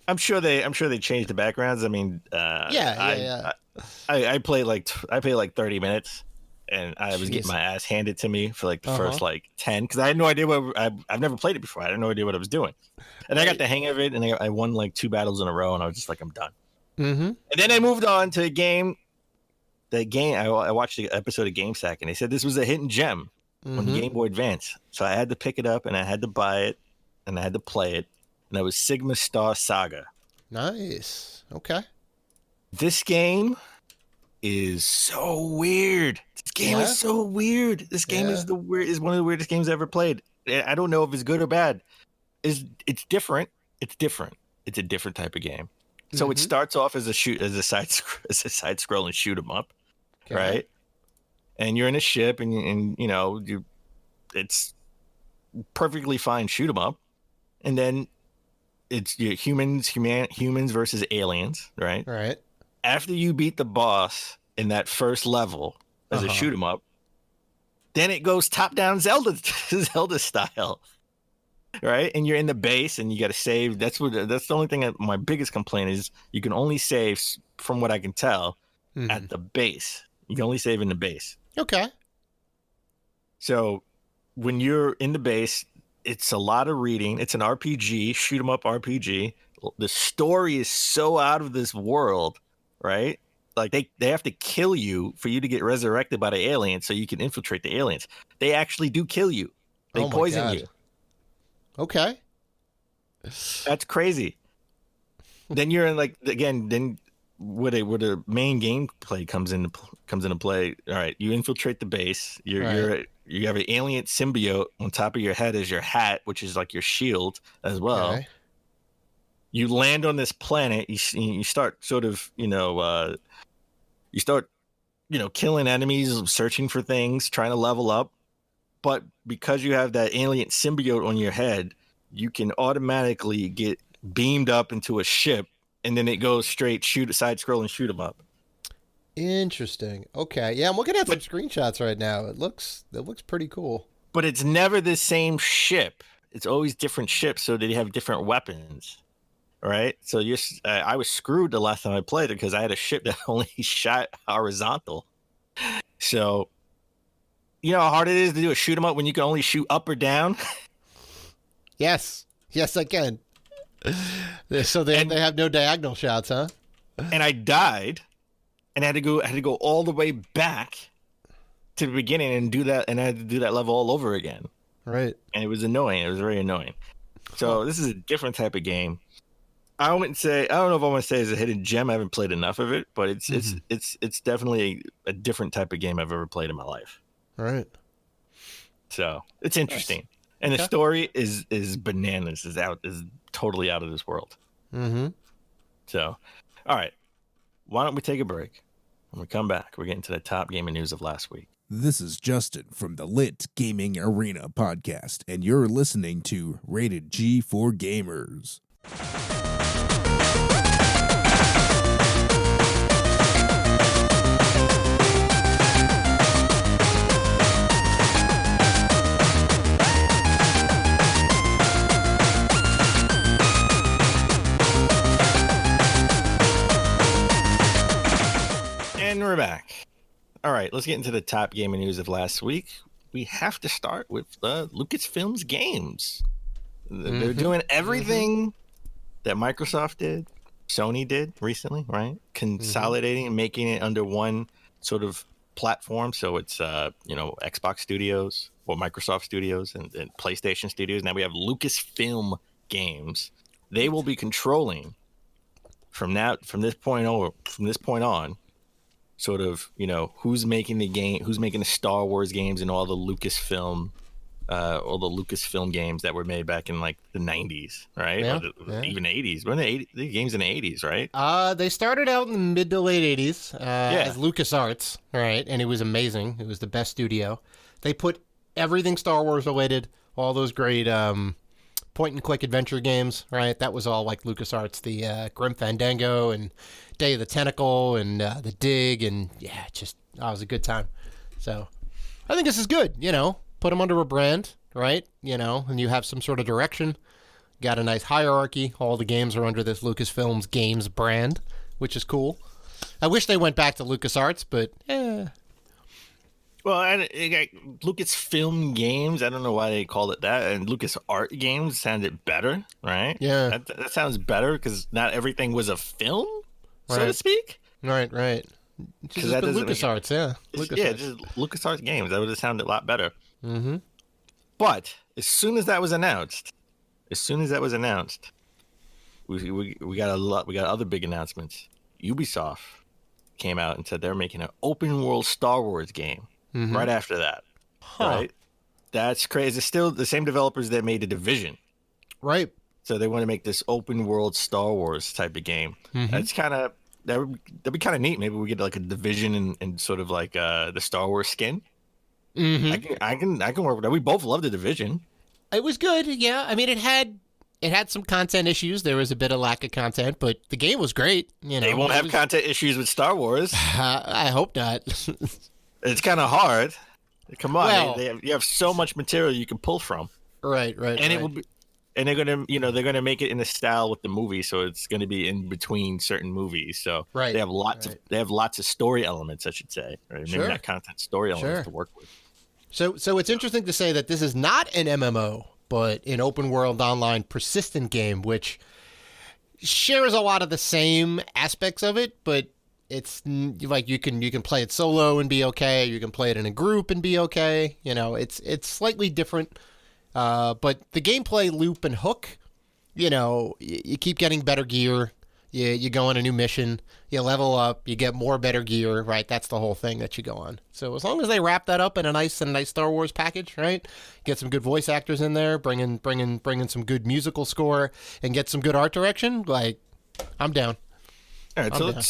S2: I'm sure they changed the backgrounds. I mean, I played like 30 minutes, and I was getting my ass handed to me for like the first like 10 because I had no idea I've never played it before. I had no idea what I was doing, and I got the hang of it, and I won like 2 battles in a row, and I was just like, I'm done. Mm-hmm. And then I moved on to a game. I watched the episode of GameSack, and they said this was a hidden gem on the Game Boy Advance, so I had to pick it up, and I had to buy it. And I had to play it, and that was Sigma Star Saga.
S1: Nice. Okay.
S2: This game is so weird. This game is so weird. This game is one of the weirdest games I've ever played. I don't know if it's good or bad. It's different. It's different. It's a different type of game. So it starts off as a side scrolling shoot 'em up, right? And you're in a ship, and you know it's perfectly fine shoot 'em up. And then it's humans versus aliens, right?
S1: Right.
S2: After you beat the boss in that first level as a shoot 'em up, then it goes top down Zelda style, right? And you're in the base, and you got to save. That's the only thing. My biggest complaint is you can only save, from what I can tell, at the base. You can only save in the base.
S1: Okay.
S2: So when you're in the base, it's a lot of reading. It's an RPG, shoot 'em up RPG. The story is so out of this world, right? Like they have to kill you for you to get resurrected by the aliens so you can infiltrate the aliens. They actually do kill you. They poison you. Okay. That's crazy. Then you're in then where the main gameplay comes into play. All right, you infiltrate the base. You have an alien symbiote on top of your head as your hat, which is like your shield as well. Okay. You land on this planet. You start sort of, killing enemies, searching for things, trying to level up. But because you have that alien symbiote on your head, you can automatically get beamed up into a ship, and then it goes straight side scroll and shoot 'em up.
S1: Interesting. Okay. Yeah, I'm looking at some screenshots right now. It looks pretty cool.
S2: But it's never the same ship. It's always different ships, so they have different weapons. Right? So I was screwed the last time I played it because I had a ship that only shot horizontal. So, you know how hard it is to do a shoot 'em up when you can only shoot up or down?
S1: Yes. Yes, I can. So they have no diagonal shots, huh?
S2: And I died. And I had to go all the way back to the beginning and do that, and I had to do that level all over again.
S1: Right.
S2: And it was annoying. It was very annoying. So this is a different type of game. I don't know if I want to say it's a hidden gem. I haven't played enough of it, but it's definitely a different type of game I've ever played in my life.
S1: Right.
S2: So it's interesting. Nice. And the story is bananas. Is totally out of this world. Mm-hmm. So, all right. Why don't we take a break? When we come back, we're getting to the top gaming news of last week.
S4: This is Justin from the Lit Gaming Arena podcast, and you're listening to Rated G for Gamers.
S2: All right, let's get into the top gaming news of last week. We have to start with Lucasfilm Games. They're doing everything that Microsoft did, Sony did recently, right? Consolidating and making it under one sort of platform. So it's Xbox Studios or Microsoft Studios and PlayStation Studios. Now we have Lucasfilm Games. They will be controlling from this point on, sort of, who's making the game, who's making the Star Wars games and all the Lucasfilm games that were made back in like the 90s, right?
S1: Yeah,
S2: even 80s. When the games in the 80s, right?
S1: They started out in the mid to late 80s as LucasArts, right? And it was amazing. It was the best studio. They put everything Star Wars related, all those great point-and-click adventure games, right? That was all like LucasArts, the Grim Fandango and Day of the Tentacle and the Dig, and yeah, it was a good time. So I think this is good, Put them under a brand, right? And you have some sort of direction. Got a nice hierarchy. All the games are under this Lucasfilm Games brand, which is cool. I wish they went back to LucasArts, but
S2: Well, Lucasfilm Games, I don't know why they called it that, and LucasArt Games sounded better, right?
S1: Yeah.
S2: That sounds better because not everything was a film, so to speak.
S1: Right. Because that doesn't LucasArts, LucasArts.
S2: Yeah, just LucasArts Games. That would have sounded a lot better.
S1: Mm-hmm.
S2: But as soon as that was announced, we got other big announcements. Ubisoft came out and said they're making an open world Star Wars game right after that. Right? That's crazy. It's still the same developers that made The Division.
S1: Right.
S2: So they want to make this open world Star Wars type of game. That's that'd be kind of neat. Maybe we get like a Division and sort of like the Star Wars skin. I can work with that. We both love The Division.
S1: It was good, yeah. I mean, it had some content issues. There was a bit of lack of content, but the game was great.
S2: They won't have content issues with Star Wars.
S1: I hope not.
S2: It's kind of hard. Come on, you have so much material you can pull from.
S1: Right.
S2: And it will be, and they're gonna make it in a style with the movie, so it's gonna be in between certain movies. So they have lots of story elements, I should say, right? Maybe not content, story elements to work with.
S1: So it's interesting to say that this is not an MMO, but an open world online persistent game, which shares a lot of the same aspects of it, but it's like you can play it solo and be okay. You can play it in a group and be okay. It's slightly different, but the gameplay loop and hook, you keep getting better gear. You go on a new mission, you level up, you get more better gear, right? That's the whole thing that you go on. So as long as they wrap that up in a nice Star Wars package, right? Get some good voice actors in there, bring in some good musical score, and get some good art direction. Like, I'm down.
S2: All right, so let's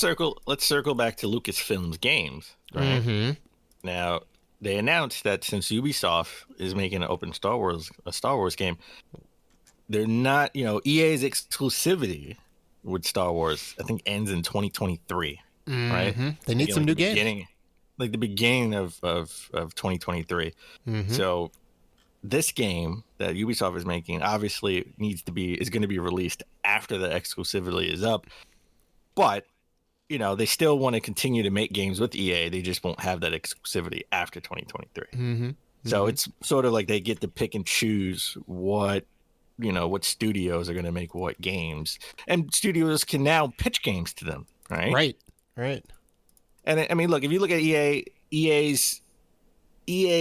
S2: circle back to Lucasfilm Games, right? Now they announced that since Ubisoft is making an open Star Wars game, they're not, EA's exclusivity with Star Wars, I think, ends in 2023, right?
S1: They need some new games.
S2: Like the beginning of 2023. So this game that Ubisoft is making obviously is going to be released after the exclusivity is up. But, they still want to continue to make games with EA. They just won't have that exclusivity after 2023. So it's sort of like they get to pick and choose what studios are going to make what games, and studios can now pitch games to them, right? Right. And I mean, look, if you look at EA,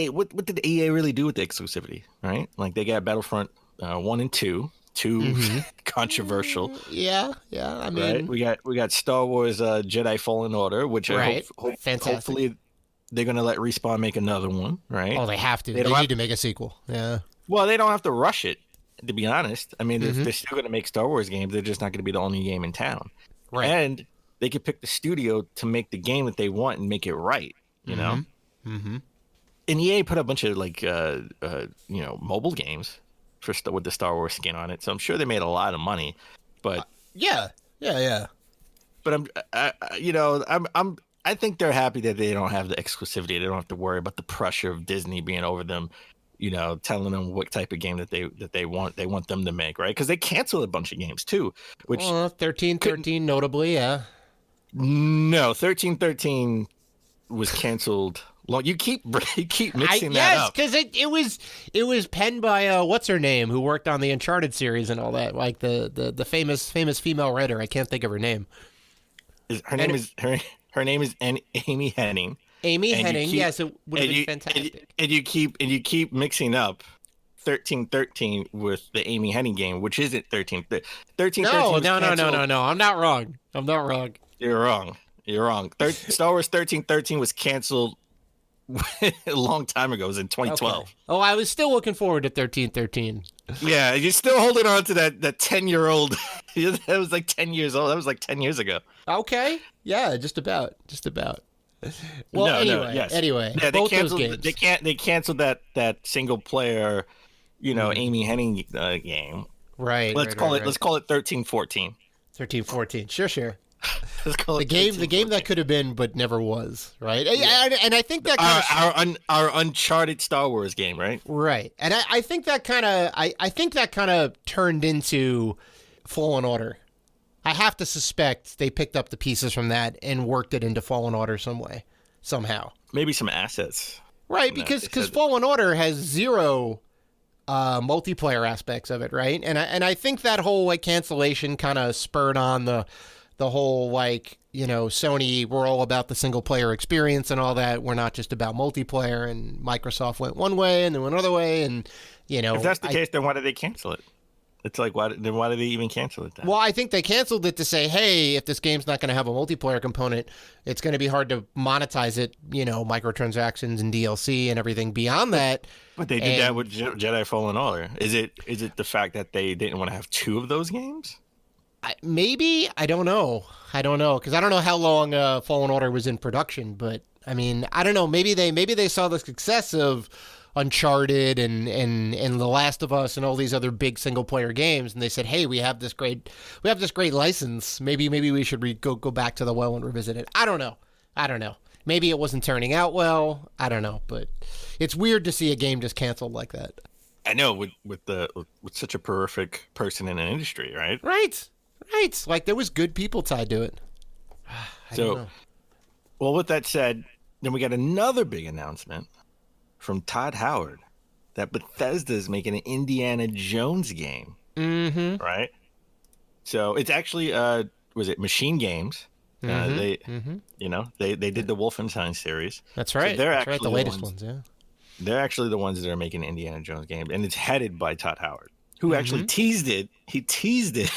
S2: what did EA really do with the exclusivity, right? Like they got Battlefront 1 and 2, controversial.
S1: Yeah. I mean,
S2: right? we got Star Wars Jedi Fallen Order, which hopefully they're going to let Respawn make another one, right?
S1: Oh, they have to. They need to make a sequel. Yeah.
S2: Well, they don't have to rush it. To be honest, I mean, if they're still going to make Star Wars games, they're just not going to be the only game in town.
S1: Right.
S2: And they could pick the studio to make the game that they want and make it right, know? And EA put a bunch of, mobile games with the Star Wars skin on it. So I'm sure they made a lot of money. But
S1: yeah.
S2: But I think they're happy that they don't have the exclusivity. They don't have to worry about the pressure of Disney being over them. Telling them what type of game that they want them to make, right? Because they canceled a bunch of games too. Which
S1: 1313 notably, yeah.
S2: No, 1313 was canceled. You keep mixing that
S1: yes,
S2: up.
S1: because it was penned by what's her name, who worked on the Uncharted series and all that, like the famous female writer. I can't think of her name.
S2: Her name is Amy Hennig.
S1: Amy Hennig. Yes, it would have been fantastic.
S2: And you keep mixing up 1313 with the Amy Hennig game, which isn't 1313.
S1: No. I'm not wrong.
S2: You're wrong. Star Wars 1313 was canceled a long time ago. It was in 2012.
S1: Okay. Oh, I was still looking forward to 1313.
S2: Yeah, you're still holding on to that 10-year-old. That was like 10 years old. That was like 10 years ago.
S1: Okay. Yeah, just about. Well, anyway,
S2: yeah,
S1: both those games.
S2: They canceled that single player, Amy Hennig game.
S1: Right.
S2: Let's call it 1314.
S1: 1314. Sure.
S2: Let's call it
S1: the game that could have been but never was, right? Yeah. And I think that
S2: our Uncharted Star Wars game, right?
S1: Right. And I think that kind of turned into Fallen Order. I have to suspect they picked up the pieces from that and worked it into Fallen Order somehow.
S2: Maybe some assets.
S1: Right, because Fallen Order has zero multiplayer aspects of it, right? And I think that whole cancellation kind of spurred on the whole Sony, we're all about the single player experience and all that. We're not just about multiplayer, and Microsoft went one way and then went another way, and
S2: if that's the case, then why did they cancel it? It's like, why did they even cancel it then?
S1: Well, I think they canceled it to say, hey, if this game's not going to have a multiplayer component, it's going to be hard to monetize it, microtransactions and DLC and everything beyond that.
S2: But they did that with Jedi Fallen Order. Is it the fact that they didn't want to have two of those games?
S1: Maybe. I don't know, because I don't know how long Fallen Order was in production. But I mean, I don't know. Maybe they saw the success of Uncharted and The Last of Us and all these other big single player games, and they said, hey, we have this great license. Maybe we should go back to the well and revisit it. I don't know. Maybe it wasn't turning out well. I don't know. But it's weird to see a game just canceled like that.
S2: I know, with such a prolific person in an industry, right?
S1: Right. Like, there was good people tied to it. I don't know.
S2: Well, with that said, then we got another big announcement from Todd Howard that Bethesda is making an Indiana Jones game.
S1: Mm-hmm.
S2: Right? So it's actually, was it Machine Games?
S1: Mm-hmm.
S2: They did the Wolfenstein series.
S1: That's right.
S2: So
S1: That's right. The latest ones, yeah.
S2: They're actually the ones that are making Indiana Jones game, and it's headed by Todd Howard, who actually teased it. He teased it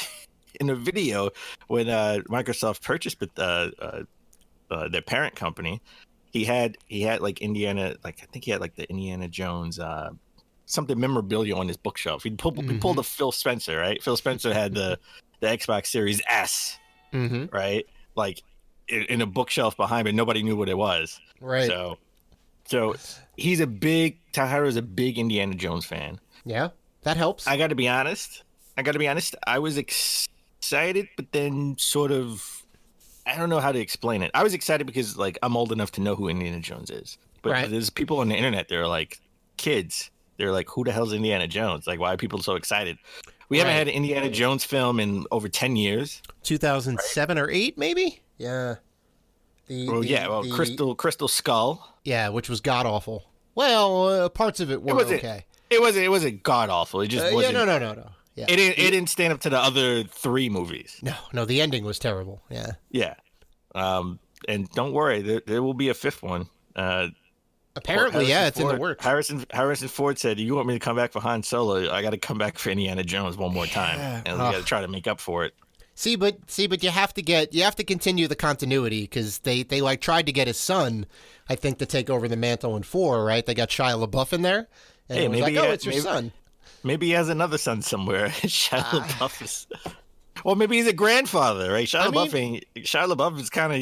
S2: in a video when Microsoft purchased their parent company. He had like Indiana, like I think he had like the Indiana Jones something memorabilia on his bookshelf. He pulled a Phil Spencer, right? Phil Spencer had the Xbox Series S, right? Like in a bookshelf behind, but nobody knew what it was.
S1: Right.
S2: So Todd Howard is a big Indiana Jones fan.
S1: Yeah, that helps.
S2: I got to be honest. I was excited, but then sort of, I don't know how to explain it. I was excited because like I'm old enough to know who Indiana Jones is. But there's people on the internet that are like kids. They're like, who the hell's Indiana Jones? Like, why are people so excited? We haven't had an Indiana Jones film in over 10 years.
S1: 2007 or 8, maybe? Yeah.
S2: Crystal Skull.
S1: Yeah, which was god awful. Well, parts of it were okay.
S2: It wasn't god awful. It just wasn't.
S1: No. Yeah.
S2: It didn't stand up to the other 3 movies.
S1: No, the ending was terrible. Yeah.
S2: Yeah. And don't worry, there will be a 5th one.
S1: Apparently, it's in the works.
S2: Harrison Ford said, "You want me to come back for Han Solo? I got to come back for Indiana Jones one more time, and we got to try to make up for it."
S1: See, but you have to continue the continuity because they like tried to get his son, I think, to take over the mantle in 4, right? They got Shia LaBeouf in there, and it was like, it's your son.
S2: Maybe he has another son somewhere. Shia LaBeouf is. Well, maybe he's a grandfather, right? Shia LaBeouf is kind of,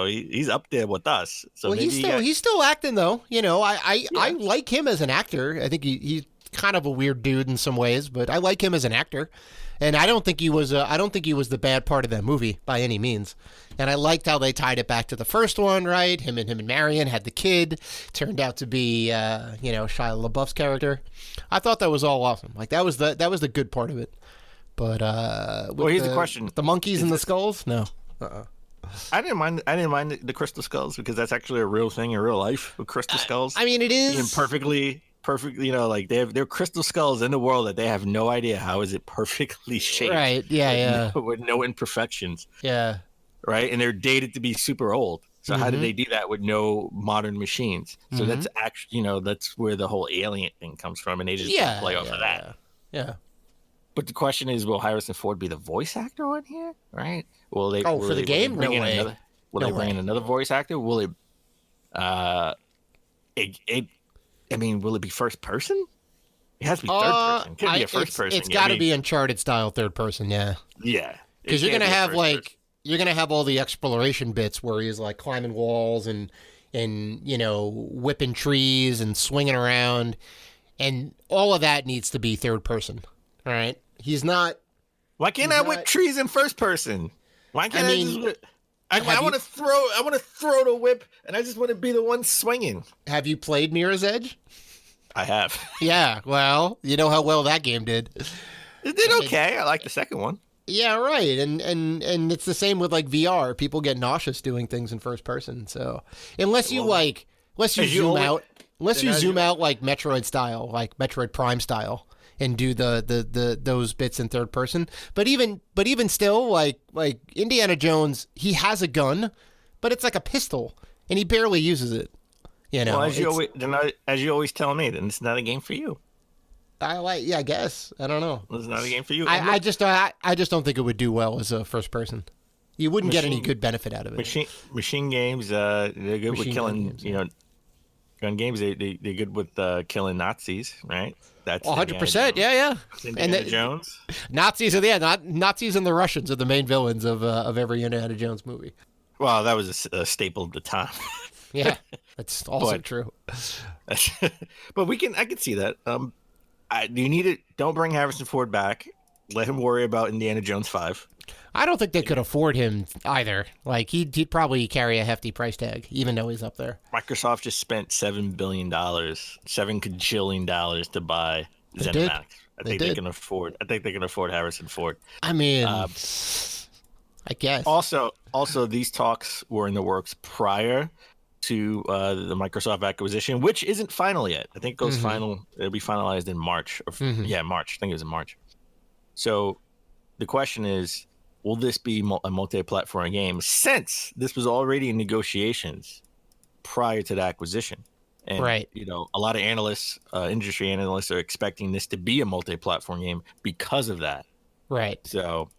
S2: he's up there with us. So
S1: well, he's still acting though. I like him as an actor. I think he's kind of a weird dude in some ways, but I like him as an actor. And I don't think he was the bad part of that movie by any means. And I liked how they tied it back to the first one, right? Him and Marion had the kid. Turned out to be Shia LaBeouf's character. I thought that was all awesome. Like that was the good part of it. But
S2: here's the question:
S1: the monkeys and the skulls? No.
S2: I didn't mind the crystal skulls because that's actually a real thing in real life with crystal skulls.
S1: I mean, it is
S2: being perfect. You know, like they're crystal skulls in the world that they have no idea how is it perfectly shaped.
S1: Right. Yeah.
S2: With no imperfections.
S1: Yeah.
S2: Right, and they're dated to be super old. So how did they do that with no modern machines? So that's actually, that's where the whole alien thing comes from, and they just play off of that.
S1: Yeah.
S2: But the question is, will Harrison Ford be the voice actor on here? Right? Will they?
S1: Oh, for the game?
S2: Bring
S1: No
S2: in
S1: way.
S2: another? Will they bring in another voice actor? Will it? I mean, will it be first person? It has to be third person. Could be a first person.
S1: It's got to be Uncharted style third person. Yeah.
S2: Yeah.
S1: Because you're gonna have you're gonna have all the exploration bits where he's like climbing walls and whipping trees and swinging around, and all of that needs to be third person. All right, he's not.
S2: Why can't I whip trees in first person? Why can't I just whip? I want to throw. I want to throw the whip, and I just want to be the one swinging.
S1: Have you played Mirror's Edge?
S2: I have.
S1: Yeah. Well, you know how well that game did.
S2: It did okay. I like the second one.
S1: Yeah, right. And it's the same with like VR. People get nauseous doing things in first person. So unless you zoom out like Metroid style, like Metroid Prime style, and do the those bits in third person. But even still, like Indiana Jones, he has a gun, but it's like a pistol, and he barely uses it.
S2: Well, as you always tell me, then it's not a game for you.
S1: I guess. I don't know.
S2: It's not a game for you.
S1: I just don't think it would do well as a first person. You wouldn't get any good benefit out of it.
S2: Machine games, they're good with killing, games, gun games. They're good with killing Nazis, right? That's
S1: 100%. Yeah.
S2: Indiana Jones.
S1: Nazis are Nazis and the Russians are the main villains of every Indiana Jones movie.
S2: Well, that was a staple of the time.
S1: Yeah, that's also true.
S2: But I can see that. Do you need it? Don't bring Harrison Ford back. Let him worry about Indiana Jones 5.
S1: I don't think they could afford him either. Like he'd probably carry a hefty price tag, even though he's up there.
S2: Microsoft just spent $7 billion, $7 kajillion to buy ZeniMax. I think they can afford Harrison Ford.
S1: I mean, I guess.
S2: Also, these talks were in the works prior to the Microsoft acquisition, which isn't final yet. I think it goes final. It'll be finalized in March. March. I think it was in March. So the question is, will this be a multi-platform game? Since this was already in negotiations prior to the acquisition, and
S1: right.
S2: A lot of analysts, industry analysts, are expecting this to be a multi-platform game because of that.
S1: Right.
S2: So.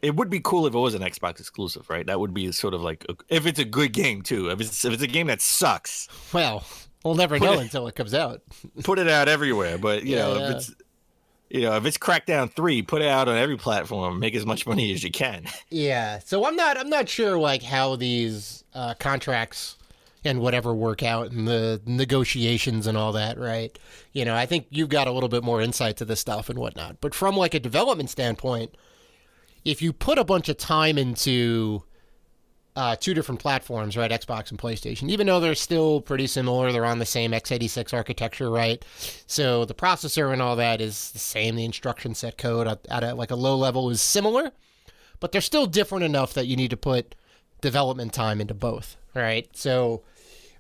S2: It would be cool if it was an Xbox exclusive, right? That would be sort of like if it's a good game too. If it's a game that sucks,
S1: well, we'll never know until it comes out.
S2: Put it out everywhere, but if it's Crackdown 3, put it out on every platform. Make as much money as you can.
S1: Yeah. So I'm not sure like how these contracts and whatever work out and the negotiations and all that, right? I think you've got a little bit more insight to this stuff and whatnot. But from like a development standpoint, if you put a bunch of time into two different platforms, right, Xbox and PlayStation, even though they're still pretty similar, they're on the same x86 architecture, right? So the processor and all that is the same. The instruction set code at like a low level is similar, but they're still different enough that you need to put development time into both, right? So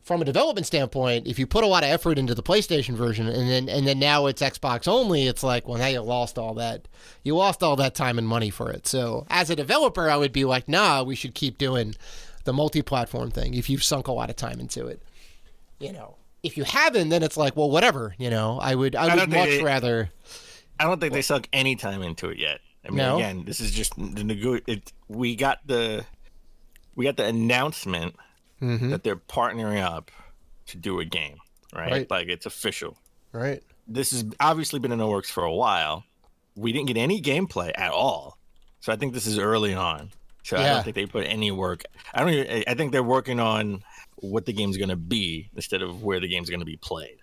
S1: from a development standpoint, if you put a lot of effort into the PlayStation version and then now it's Xbox only, it's like, well, now you lost all that. You lost all that time and money for it. So as a developer, I would be like, nah, we should keep doing the multi-platform thing if you've sunk a lot of time into it. If you haven't, then it's like, well, whatever. I would much rather.
S2: I don't think they sunk any time into it yet. I mean, again, this is just we got the announcement. That they're partnering up to do a game, right? Like it's official.
S1: Right.
S2: This has obviously been in the works for a while. We didn't get any gameplay at all. So I think this is early on. So I don't think they put any work. I think they're working on what the game's going to be instead of where the game's going to be played.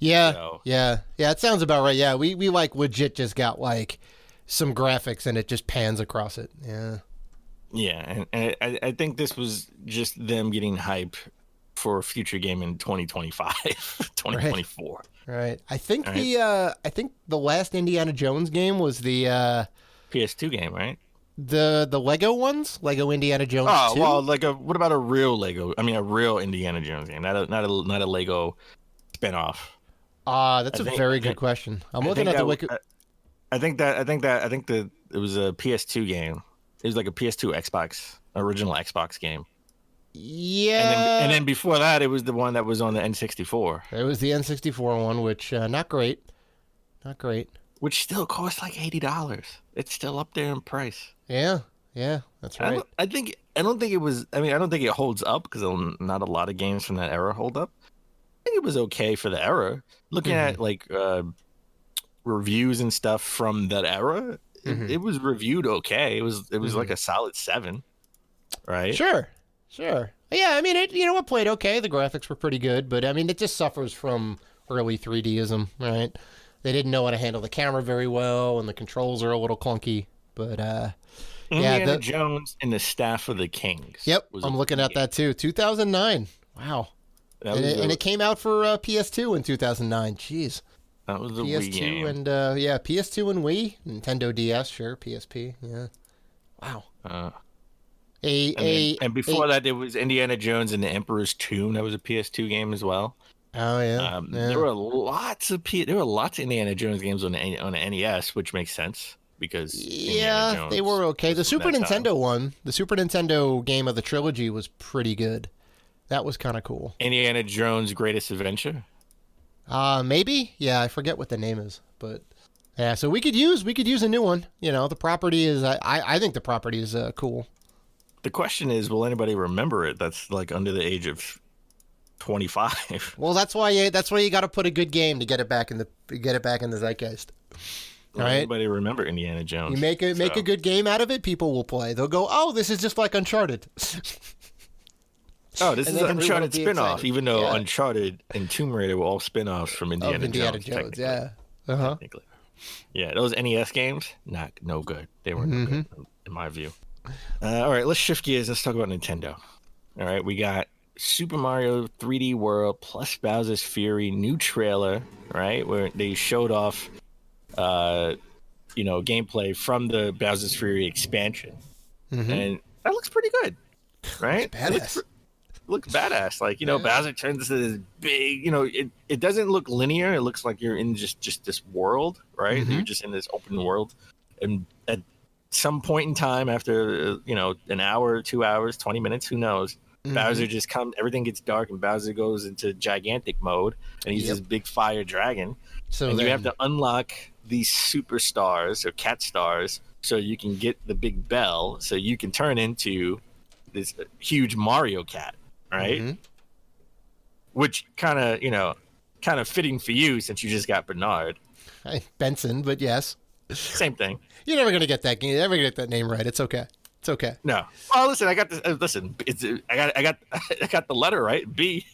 S1: Yeah. It sounds about right. Yeah. We like legit just got like some graphics and it just pans across it. Yeah.
S2: Yeah, and I think this was just them getting hype for a future game in 2025, 2024.
S1: Right. I think the last Indiana Jones game was the
S2: PS2 game, right?
S1: The Lego ones, Lego Indiana Jones.
S2: Oh
S1: 2?
S2: well, like what about a real Lego? I mean, a real Indiana Jones game, not a Lego spinoff.
S1: That's a very good question. I'm looking at the wiki.
S2: I think that it was a PS2 game. It was like a PS2 original Xbox game.
S1: Yeah.
S2: And then before that, it was the one that was on the N64.
S1: It was the N64 one, which not great. Not great.
S2: Which still costs like $80. It's still up there in price.
S1: Yeah, that's right.
S2: I don't think it holds up because not a lot of games from that era hold up. I think it was okay for the era. Looking at like reviews and stuff from that era, it was reviewed okay. It was like a solid 7, right?
S1: Sure. Yeah, I mean, it played okay. The graphics were pretty good, but I mean, it just suffers from early 3Dism, right? They didn't know how to handle the camera very well, and the controls are a little clunky. But
S2: Indiana Jones and the Staff of the Kings.
S1: Yep, I'm looking at that too. 2009. Wow. And it came out for PS2 in 2009. Jeez.
S2: That was the
S1: PS2
S2: Wii game.
S1: And PS2 and Wii, Nintendo DS, sure, PSP. Yeah. Wow.
S2: And before that, it was Indiana Jones and the Emperor's Tomb. That was a PS2 game as well.
S1: Oh yeah.
S2: There were lots of Indiana Jones games on the NES, which makes sense because
S1: they were okay. The Super Nintendo game of the trilogy was pretty good. That was kind of cool. Indiana
S2: Jones' Greatest Adventure.
S1: Maybe. Yeah, I forget what the name is, but yeah. So we could use a new one. The property is. I think the property is cool.
S2: The question is, will anybody remember it? That's like under the age of 25.
S1: Well, that's why you got to put a good game to get it back in the zeitgeist.
S2: Will anybody remember Indiana Jones?
S1: You make a good game out of it, people will play. They'll go, "Oh, this is just like Uncharted."
S2: Oh, this is an Uncharted spin-off, even though Uncharted and Tomb Raider were all spin-offs from Indiana Jones.
S1: Yeah.
S2: Technically. Yeah, those NES games, no good. They were no good, in my view. All right, let's shift gears. Let's talk about Nintendo. All right, we got Super Mario 3D World plus Bowser's Fury new trailer, right, where they showed off, gameplay from the Bowser's Fury expansion, and that looks pretty good, right?
S1: Badass.
S2: Looks badass. Like, Bowser turns into this big, it doesn't look linear. It looks like you're in just this world, right? You're just in this open world. And at some point in time after, an hour, 2 hours, 20 minutes, who knows, Bowser just comes, everything gets dark and Bowser goes into gigantic mode and he's this big fire dragon. So you have to unlock these superstars or cat stars so you can get the big bell so you can turn into this huge Mario cat. Right, which kind of fitting for you since you just got Bernard
S1: Benson, but yes,
S2: same thing.
S1: You're never gonna get that name right. It's okay.
S2: No. Oh, listen, I got this. Listen, I got the letter right. B.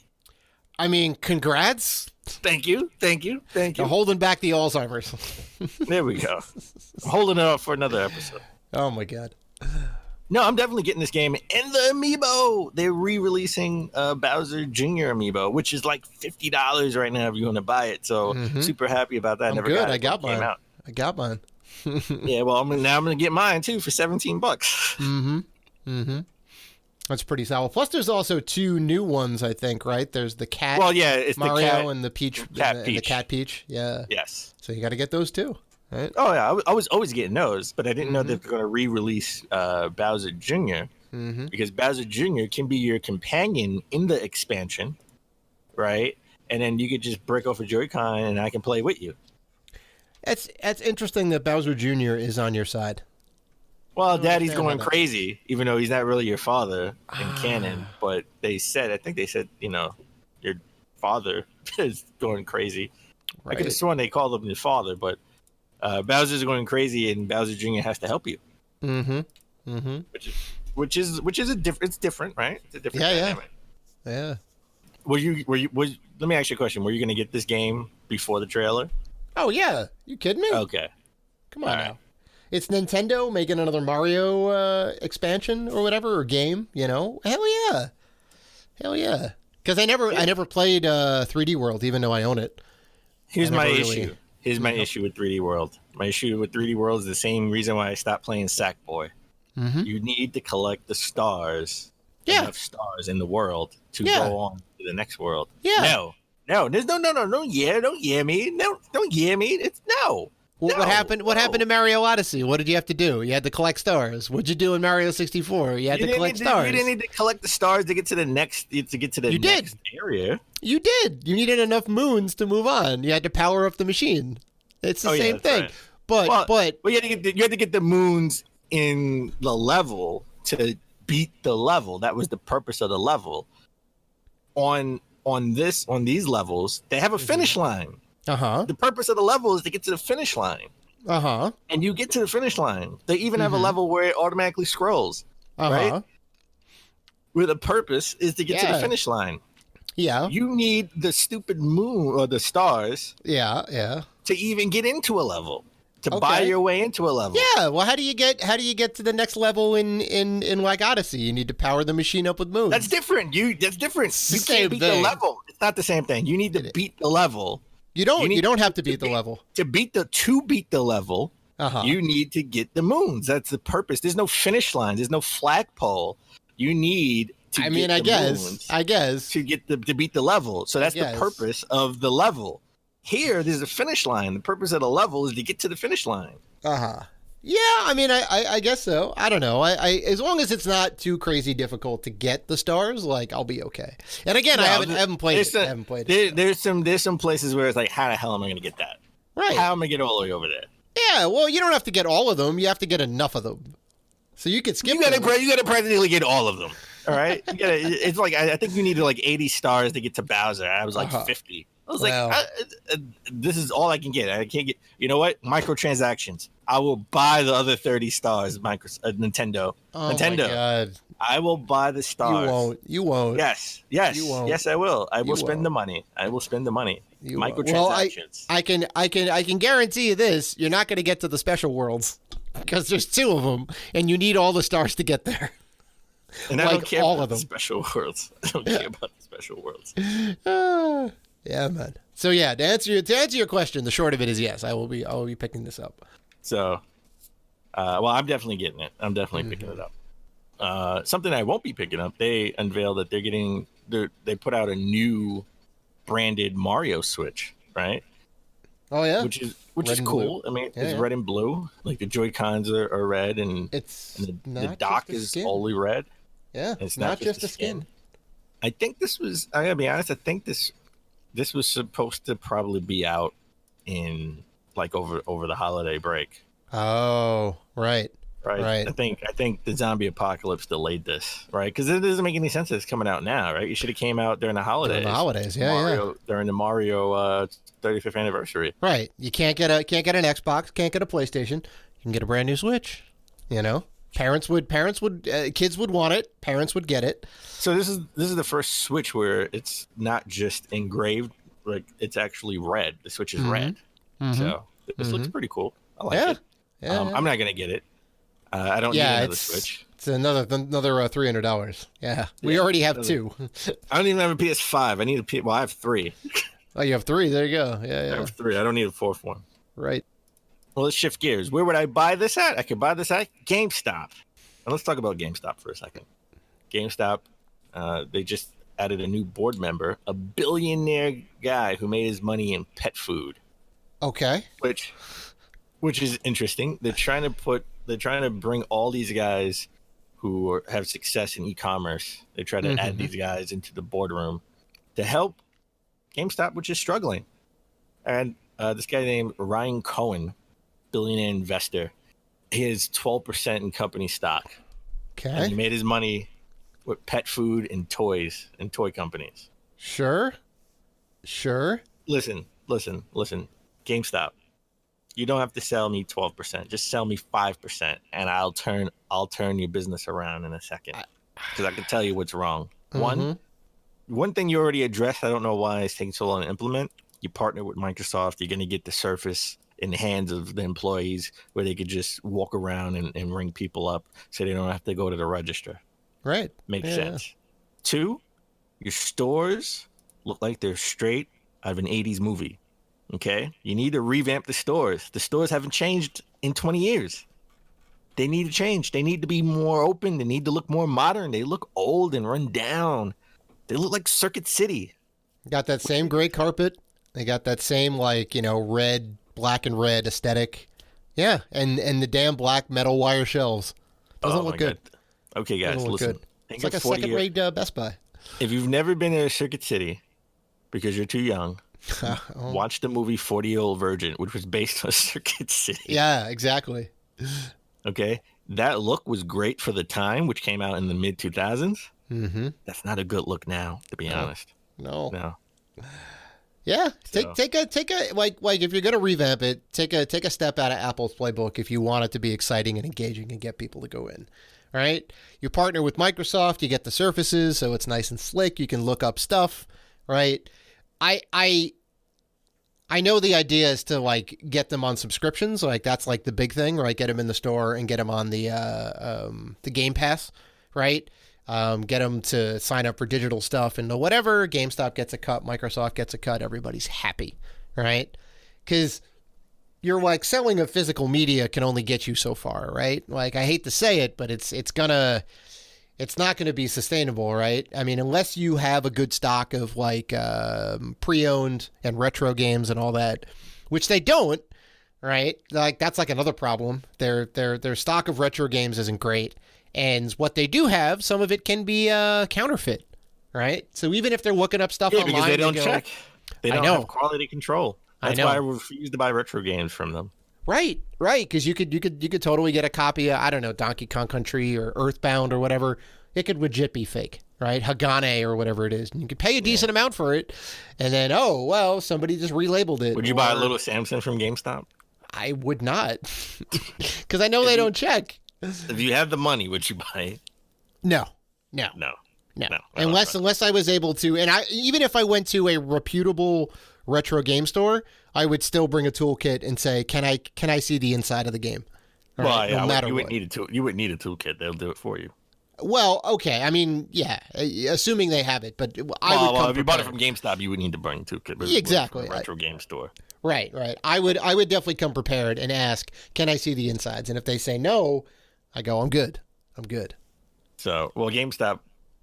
S1: I mean, congrats.
S2: Thank you.
S1: You're holding back the Alzheimer's.
S2: There we go. I'm holding it up for another episode.
S1: Oh my god.
S2: No, I'm definitely getting this game and the amiibo. They're re-releasing Bowser Jr. amiibo, which is like $50 right now if you want to buy it. So super happy about that.
S1: I'm good. I got mine.
S2: Yeah, well, I'm going to get mine too for $17.
S1: That's pretty solid. Plus, there's also 2 new ones, I think, right? There's the cat.
S2: Well, yeah, it's
S1: Mario
S2: the cat,
S1: and the Peach.
S2: Cat
S1: and
S2: Peach.
S1: the Cat Peach. Yeah.
S2: Yes.
S1: So you got to get those too. Right?
S2: Oh yeah, I was always getting those, but I didn't know that they're going to re-release Bowser Jr. Because Bowser Jr. can be your companion in the expansion, right? And then you could just break off a Joy-Con and I can play with you.
S1: It's interesting that Bowser Jr. is on your side.
S2: Well, Daddy's going crazy, even though he's not really your father in canon. But I think they said, your father is going crazy. Right. I could have sworn they called him your father, but Bowser's going crazy, and Bowser Jr. has to help you. Which is it's different, right? It's a different dynamic.
S1: Yeah.
S2: Let me ask you a question. Were you going to get this game before the trailer?
S1: Oh yeah. You kidding me?
S2: Okay.
S1: Come on now. It's Nintendo making another Mario expansion or whatever, or game. Hell yeah. Because I never played 3D World, even though I own it.
S2: Here's my issue. Here's my issue with 3D World. My issue with 3D World is the same reason why I stopped playing Sackboy. you need to collect the stars.
S1: Yeah.
S2: Enough stars in the world to
S1: Yeah.
S2: go on to the next world.
S1: Yeah.
S2: No. There's no. Don't yeah me. No, don't yeah me. It's no.
S1: Well,
S2: No,
S1: what happened? What
S2: no.
S1: happened in Mario Odyssey? What did you have to do? You had to collect stars. What'd you do in Mario 64? You had to collect stars.
S2: You didn't need to collect the stars to get to the next.
S1: You
S2: next area.
S1: You did. You needed enough moons to move on. You had to power up the machine. It's the same thing.
S2: Right.
S1: But
S2: you had to get the moons in the level to beat the level. That was the purpose of the level. On these levels, they have a finish line. The purpose of the level is to get to the finish line. And you get to the finish line. They even have a level where it automatically scrolls. Right? Where the purpose is to get to the finish line.
S1: Yeah.
S2: You need the stupid moon or the stars.
S1: Yeah.
S2: To even get into a level. To buy your way into a level.
S1: Yeah. Well, how do you get to the next level in like Odyssey? You need to power the machine up with moons.
S2: That's different. That's different. You
S1: same
S2: can't beat
S1: thing.
S2: the level. It's not the same thing. You need to beat the level.
S1: You don't have to beat the level.
S2: To beat the level, you need to get the moons. That's the purpose. There's no finish line. There's no flagpole. You need to moons
S1: I guess
S2: to beat the level. So that's the purpose of the level. Here, there's a finish line. The purpose of the level is to get to the finish line.
S1: Yeah, I mean, I guess so. I don't know. I as long as it's not too crazy difficult to get the stars, like I'll be okay. And again, I haven't played it.
S2: There's some places where it's like, how the hell am I going to get that?
S1: Right.
S2: How am I going to get all the way over there?
S1: Yeah. Well, you don't have to get all of them. You have to get enough of them. So you could skip.
S2: You got to practically get all of them. All right. It's like I think you needed like 80 stars to get to Bowser. I was like 50. I was like, this is all I can get. I can't get. You know what? Microtransactions. I will buy the other 30 stars. Nintendo.
S1: Oh
S2: Nintendo.
S1: My God.
S2: I will buy the stars.
S1: You won't.
S2: Yes.
S1: You won't.
S2: Yes, I will. I will spend the money. Microtransactions.
S1: Well, I can guarantee you this: you're not going to get to the special worlds because there's 2 of them, and you need all the stars to get there.
S2: And I don't care about the special worlds. I don't care about the special worlds.
S1: Yeah, man. So yeah, to answer your question, the short of it is yes, I will be picking this up.
S2: So, well, I'm definitely getting it. I'm definitely picking it up. Something I won't be picking up. They unveiled that they put out a new branded Mario Switch, right?
S1: Oh yeah,
S2: which is cool. I mean, it's red and blue. Like the Joy-Cons are red, and the dock is only red.
S1: Yeah, it's not just the skin.
S2: I think this was. I gotta be honest. I think this was supposed to probably be out in like over the holiday break.
S1: Oh, right.
S2: I think the zombie apocalypse delayed this, right? Because it doesn't make any sense that it's coming out now, right? You should have came out during the holidays. During the Mario 35th anniversary.
S1: Right. You can't get an Xbox, can't get a PlayStation. You can get a brand new Switch. You know, kids would want it. Parents would get it.
S2: So this is the first Switch where it's not just engraved, like it's actually red. The Switch is red. So this looks pretty cool. I like it.
S1: Yeah,
S2: I'm not gonna get it. I don't need another Switch.
S1: It's another $300. Yeah, we already have 2.
S2: I don't even have a PS5. I need a PS. Well, I have 3.
S1: Oh, you have 3. There you go. Yeah.
S2: I have 3. I don't need a 4th one.
S1: Right.
S2: Well, let's shift gears. Where would I buy this at? I could buy this at GameStop. Now, let's talk about GameStop for a second. GameStop, they just added a new board member, a billionaire guy who made his money in pet food.
S1: Okay.
S2: Which is interesting. They're trying to bring all these guys who have success in e-commerce. They try to add these guys into the boardroom to help GameStop, which is struggling. And this guy named Ryan Cohen, billionaire investor, he has 12% in company stock.
S1: Okay.
S2: And he made his money with pet food and toys and toy companies.
S1: Sure.
S2: Listen. GameStop. You don't have to sell me 12%. Just sell me 5%, and I'll turn your business around in a second. Because I can tell you what's wrong. One thing you already addressed. I don't know why it's taking so long to implement. You partner with Microsoft. You're going to get the Surface in the hands of the employees, where they could just walk around and ring people up, so they don't have to go to the register.
S1: Right.
S2: Makes sense. 2, your stores look like they're straight out of an 80s movie. Okay, you need to revamp the stores. The stores haven't changed in 20 years. They need to change. They need to be more open. They need to look more modern. They look old and run down. They look like Circuit City.
S1: Got that same gray carpet. They got that same, like, red, black and red aesthetic. Yeah, and the damn black metal wire shelves. Doesn't look good.
S2: God. Okay, guys, listen.
S1: Good. It's like a second-rate Best Buy.
S2: If you've never been to Circuit City because you're too young, watch the movie 40-Year-Old Virgin, which was based on Circuit City.
S1: Yeah, exactly.
S2: Okay? That look was great for the time, which came out in the mid-2000s.
S1: Mm-hmm.
S2: That's not a good look now, to be honest.
S1: No. Yeah, take a like if you're gonna revamp it, take a step out of Apple's playbook if you want it to be exciting and engaging and get people to go in. All right, you partner with Microsoft, you get the surfaces, so it's nice and slick. You can look up stuff, right? I know the idea is to like get them on subscriptions, like that's like the big thing, right? Get them in the store and get them on the Game Pass, right? Get them to sign up for digital stuff and whatever. GameStop gets a cut, Microsoft gets a cut, everybody's happy, right? Because you're like selling a physical media can only get you so far, right? Like I hate to say it, but it's not gonna be sustainable, right? I mean, unless you have a good stock of like pre-owned and retro games and all that, which they don't, right? Like that's like another problem. Their stock of retro games isn't great. And what they do have, some of it can be counterfeit, right? So even if they're looking up stuff online,
S2: because they don't check. They don't have quality control. That's why I refuse to buy retro games from them.
S1: Right. Because you could totally get a copy of, I don't know, Donkey Kong Country or Earthbound or whatever. It could legit be fake, right? Hagane or whatever it is. And you could pay a decent amount for it, and then somebody just relabeled it.
S2: Would you buy a little Samsung from GameStop?
S1: I would not, because I know they don't check.
S2: If you have the money, would you buy it?
S1: No. Unless I was able to, and even if I went to a reputable retro game store, I would still bring a toolkit and say, "Can I see the inside of the game?"
S2: Right? No matter what. You wouldn't need a toolkit. They'll do it for you.
S1: Well, okay. I mean, yeah, assuming they have it, but
S2: if you bought it from GameStop, you would need to bring a toolkit.
S1: Exactly.
S2: From a retro game store.
S1: Right. I would definitely come prepared and ask, "Can I see the insides?" And if they say no, I go, I'm good.
S2: So, GameStop,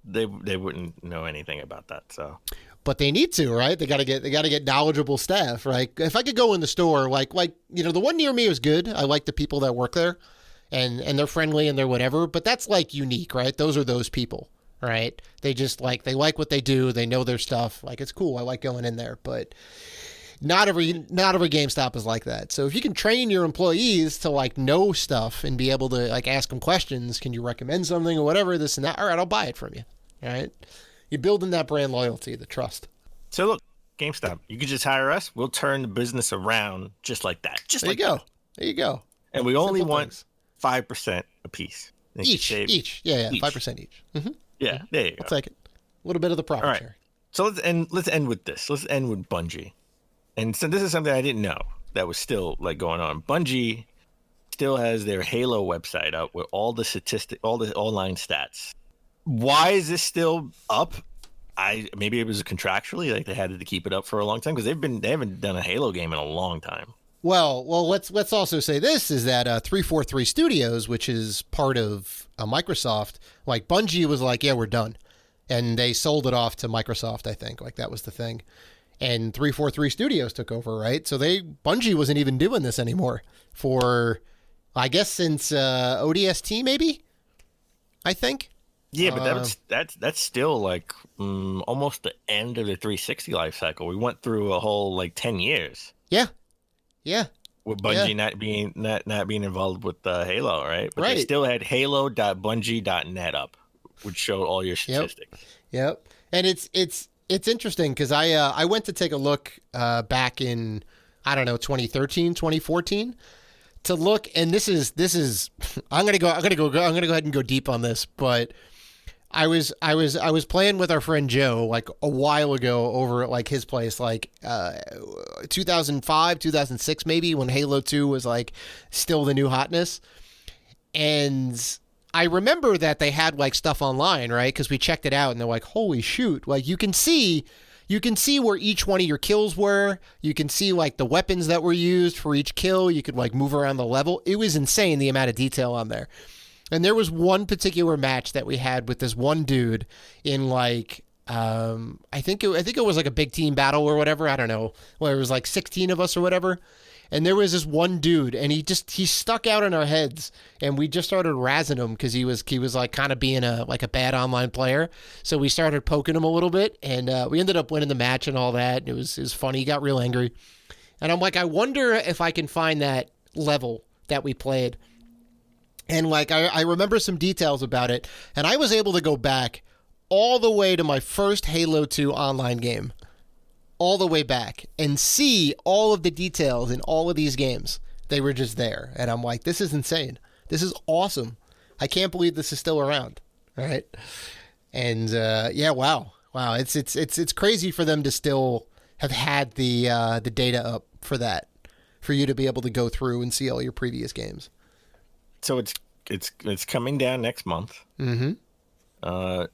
S2: they wouldn't know anything about that. So,
S1: but they need to, right? They got to get knowledgeable staff, right? If I could go in the store, like the one near me is good. I like the people that work there, and they're friendly and they're whatever. But that's like unique, right? Those are those people, right? They just they like what they do. They know their stuff. Like it's cool. I like going in there, but not every GameStop is like that. So if you can train your employees to like know stuff and be able to like ask them questions, can you recommend something or whatever, this and that? All right, I'll buy it from you. All right. You're building that brand loyalty, the trust.
S2: So look, GameStop, you could just hire us. We'll turn the business around just like that.
S1: There you go.
S2: And we only want 5% a piece.
S1: Each. Yeah. 5% each. Mm-hmm.
S2: Yeah, there you go.
S1: I'll take it. A little bit of the profit
S2: right.
S1: share.
S2: So let's end with this. Let's end with Bungie. And so this is something I didn't know that was still like going on. Bungie still has their Halo website up with all the statistics, all the online stats. Why is this still up? Maybe it was contractually, like they had to keep it up for a long time because they haven't done a Halo game in a long time.
S1: Well, let's also say this is that 343 Studios, which is part of Microsoft, like Bungie was like, yeah, we're done, and they sold it off to Microsoft. I think like that was the thing. And 343 Studios took over, right? So Bungie wasn't even doing this anymore for, I guess, since ODST, maybe. I think.
S2: Yeah, but that's still like almost the end of the 360 life cycle. We went through a whole like 10 years.
S1: Yeah.
S2: With Bungie not being involved with Halo, right? But they still had Halo.bungie.net up, which showed all your statistics.
S1: Yep. And it's interesting because I went to take a look back in, I don't know, 2013, 2014 to look, and this is I'm gonna go ahead and go deep on this, but I was playing with our friend Joe like a while ago over at like his place, like 2005, 2006 maybe, when Halo 2 was like still the new hotness, and I remember that they had like stuff online, right? Because we checked it out and they're like, holy shoot. Like you can see you can see where each one of your kills were. You can see like the weapons that were used for each kill. You could like move around the level. It was insane, the amount of detail on there. And there was one particular match that we had with this one dude in like, I think it was like a big team battle or whatever. I don't know. Well, it was like 16 of us or whatever. And there was this one dude, and he stuck out in our heads, and we just started razzing him because he was like kind of being a bad online player. So we started poking him a little bit, and we ended up winning the match and all that. And it was funny. He got real angry, and I'm like, I wonder if I can find that level that we played. And like I remember some details about it, and I was able to go back all the way to my first Halo 2 online game. All the way back and see all of the details in all of these games. They were just there. And I'm like, this is insane. This is awesome. I can't believe this is still around. All right. And yeah, wow. It's crazy for them to still have had the data up for that, for you to be able to go through and see all your previous games.
S2: So it's coming down next month.
S1: Mm-hmm.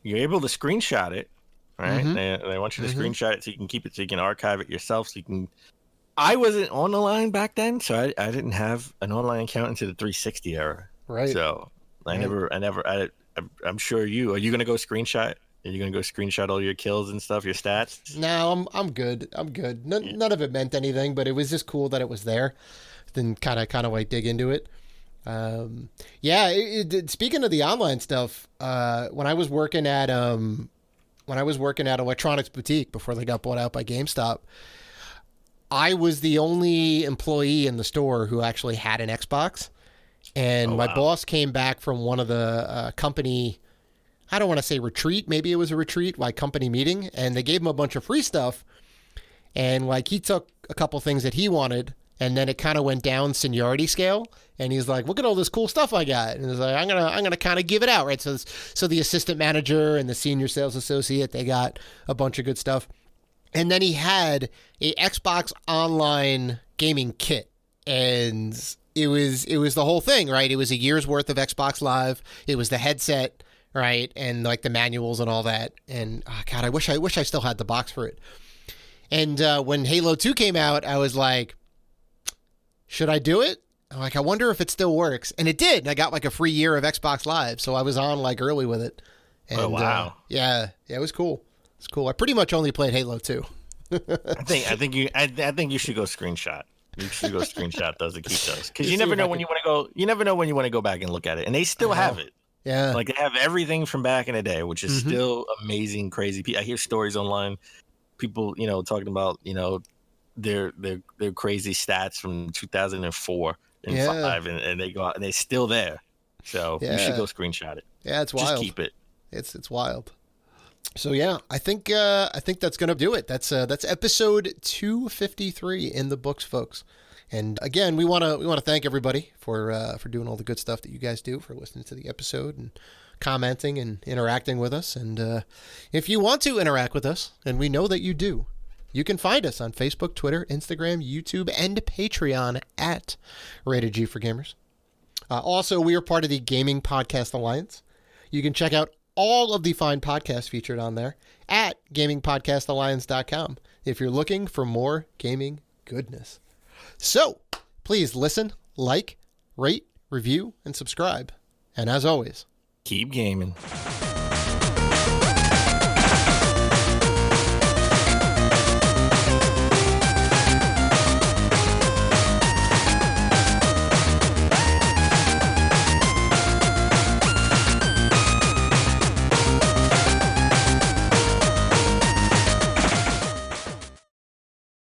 S2: You're able to screenshot it. Right,
S1: Mm-hmm.
S2: they want you to screenshot it so you can keep it, so you can archive it yourself. So you can. I wasn't on the line back then, so I didn't have an online account into the 360 era.
S1: Right.
S2: So I'm sure are you gonna go screenshot? Are you gonna go screenshot all your kills and stuff, your stats?
S1: No, I'm good. None of it meant anything, but it was just cool that it was there. Then kind of like dig into it. Speaking of the online stuff, when I was working at Electronics Boutique before they got bought out by GameStop, I was the only employee in the store who actually had an Xbox. And my boss came back from one of the company, I don't want to say retreat, maybe it was a retreat, like company meeting, and they gave him a bunch of free stuff. And like he took a couple things that he wanted, and then it kind of went down seniority scale. And he's like, look at all this cool stuff I got. And he's like, I'm gonna kind of give it out, right? So the assistant manager and the senior sales associate, they got a bunch of good stuff. And then he had a Xbox Online gaming kit. And it was the whole thing, right? It was a year's worth of Xbox Live. It was the headset, right? And like the manuals and all that. And oh God, I wish I still had the box for it. And when Halo 2 came out, I was like, should I do it? I'm like, I wonder if it still works. And it did. I got like a free year of Xbox Live. So I was on like early with it. And,
S2: wow.
S1: Yeah, it was cool. It's cool. I pretty much only played Halo 2.
S2: I think you should go screenshot. You should go screenshot those and keep those. Because you never know when you want to go. You never know when you want to go back and look at it. And they still have it.
S1: Yeah.
S2: Like they have everything from back in the day, which is still amazing, crazy. I hear stories online. People, talking about, their crazy stats from 2004 and 5, and they go out and they're still there. So you should go screenshot it.
S1: Yeah, it's wild.
S2: Just keep it.
S1: It's wild. So yeah, I think that's gonna do it. That's episode 253 in the books, folks. And again, we want to thank everybody for doing all the good stuff that you guys do, for listening to the episode and commenting and interacting with us. And if you want to interact with us, and we know that you do, you can find us on Facebook, Twitter, Instagram, YouTube, and Patreon at Rated G for Gamers. Also, we are part of the Gaming Podcast Alliance. You can check out all of the fine podcasts featured on there at gamingpodcastalliance.com if you're looking for more gaming goodness. So, please listen, like, rate, review, and subscribe. And as always,
S2: keep gaming.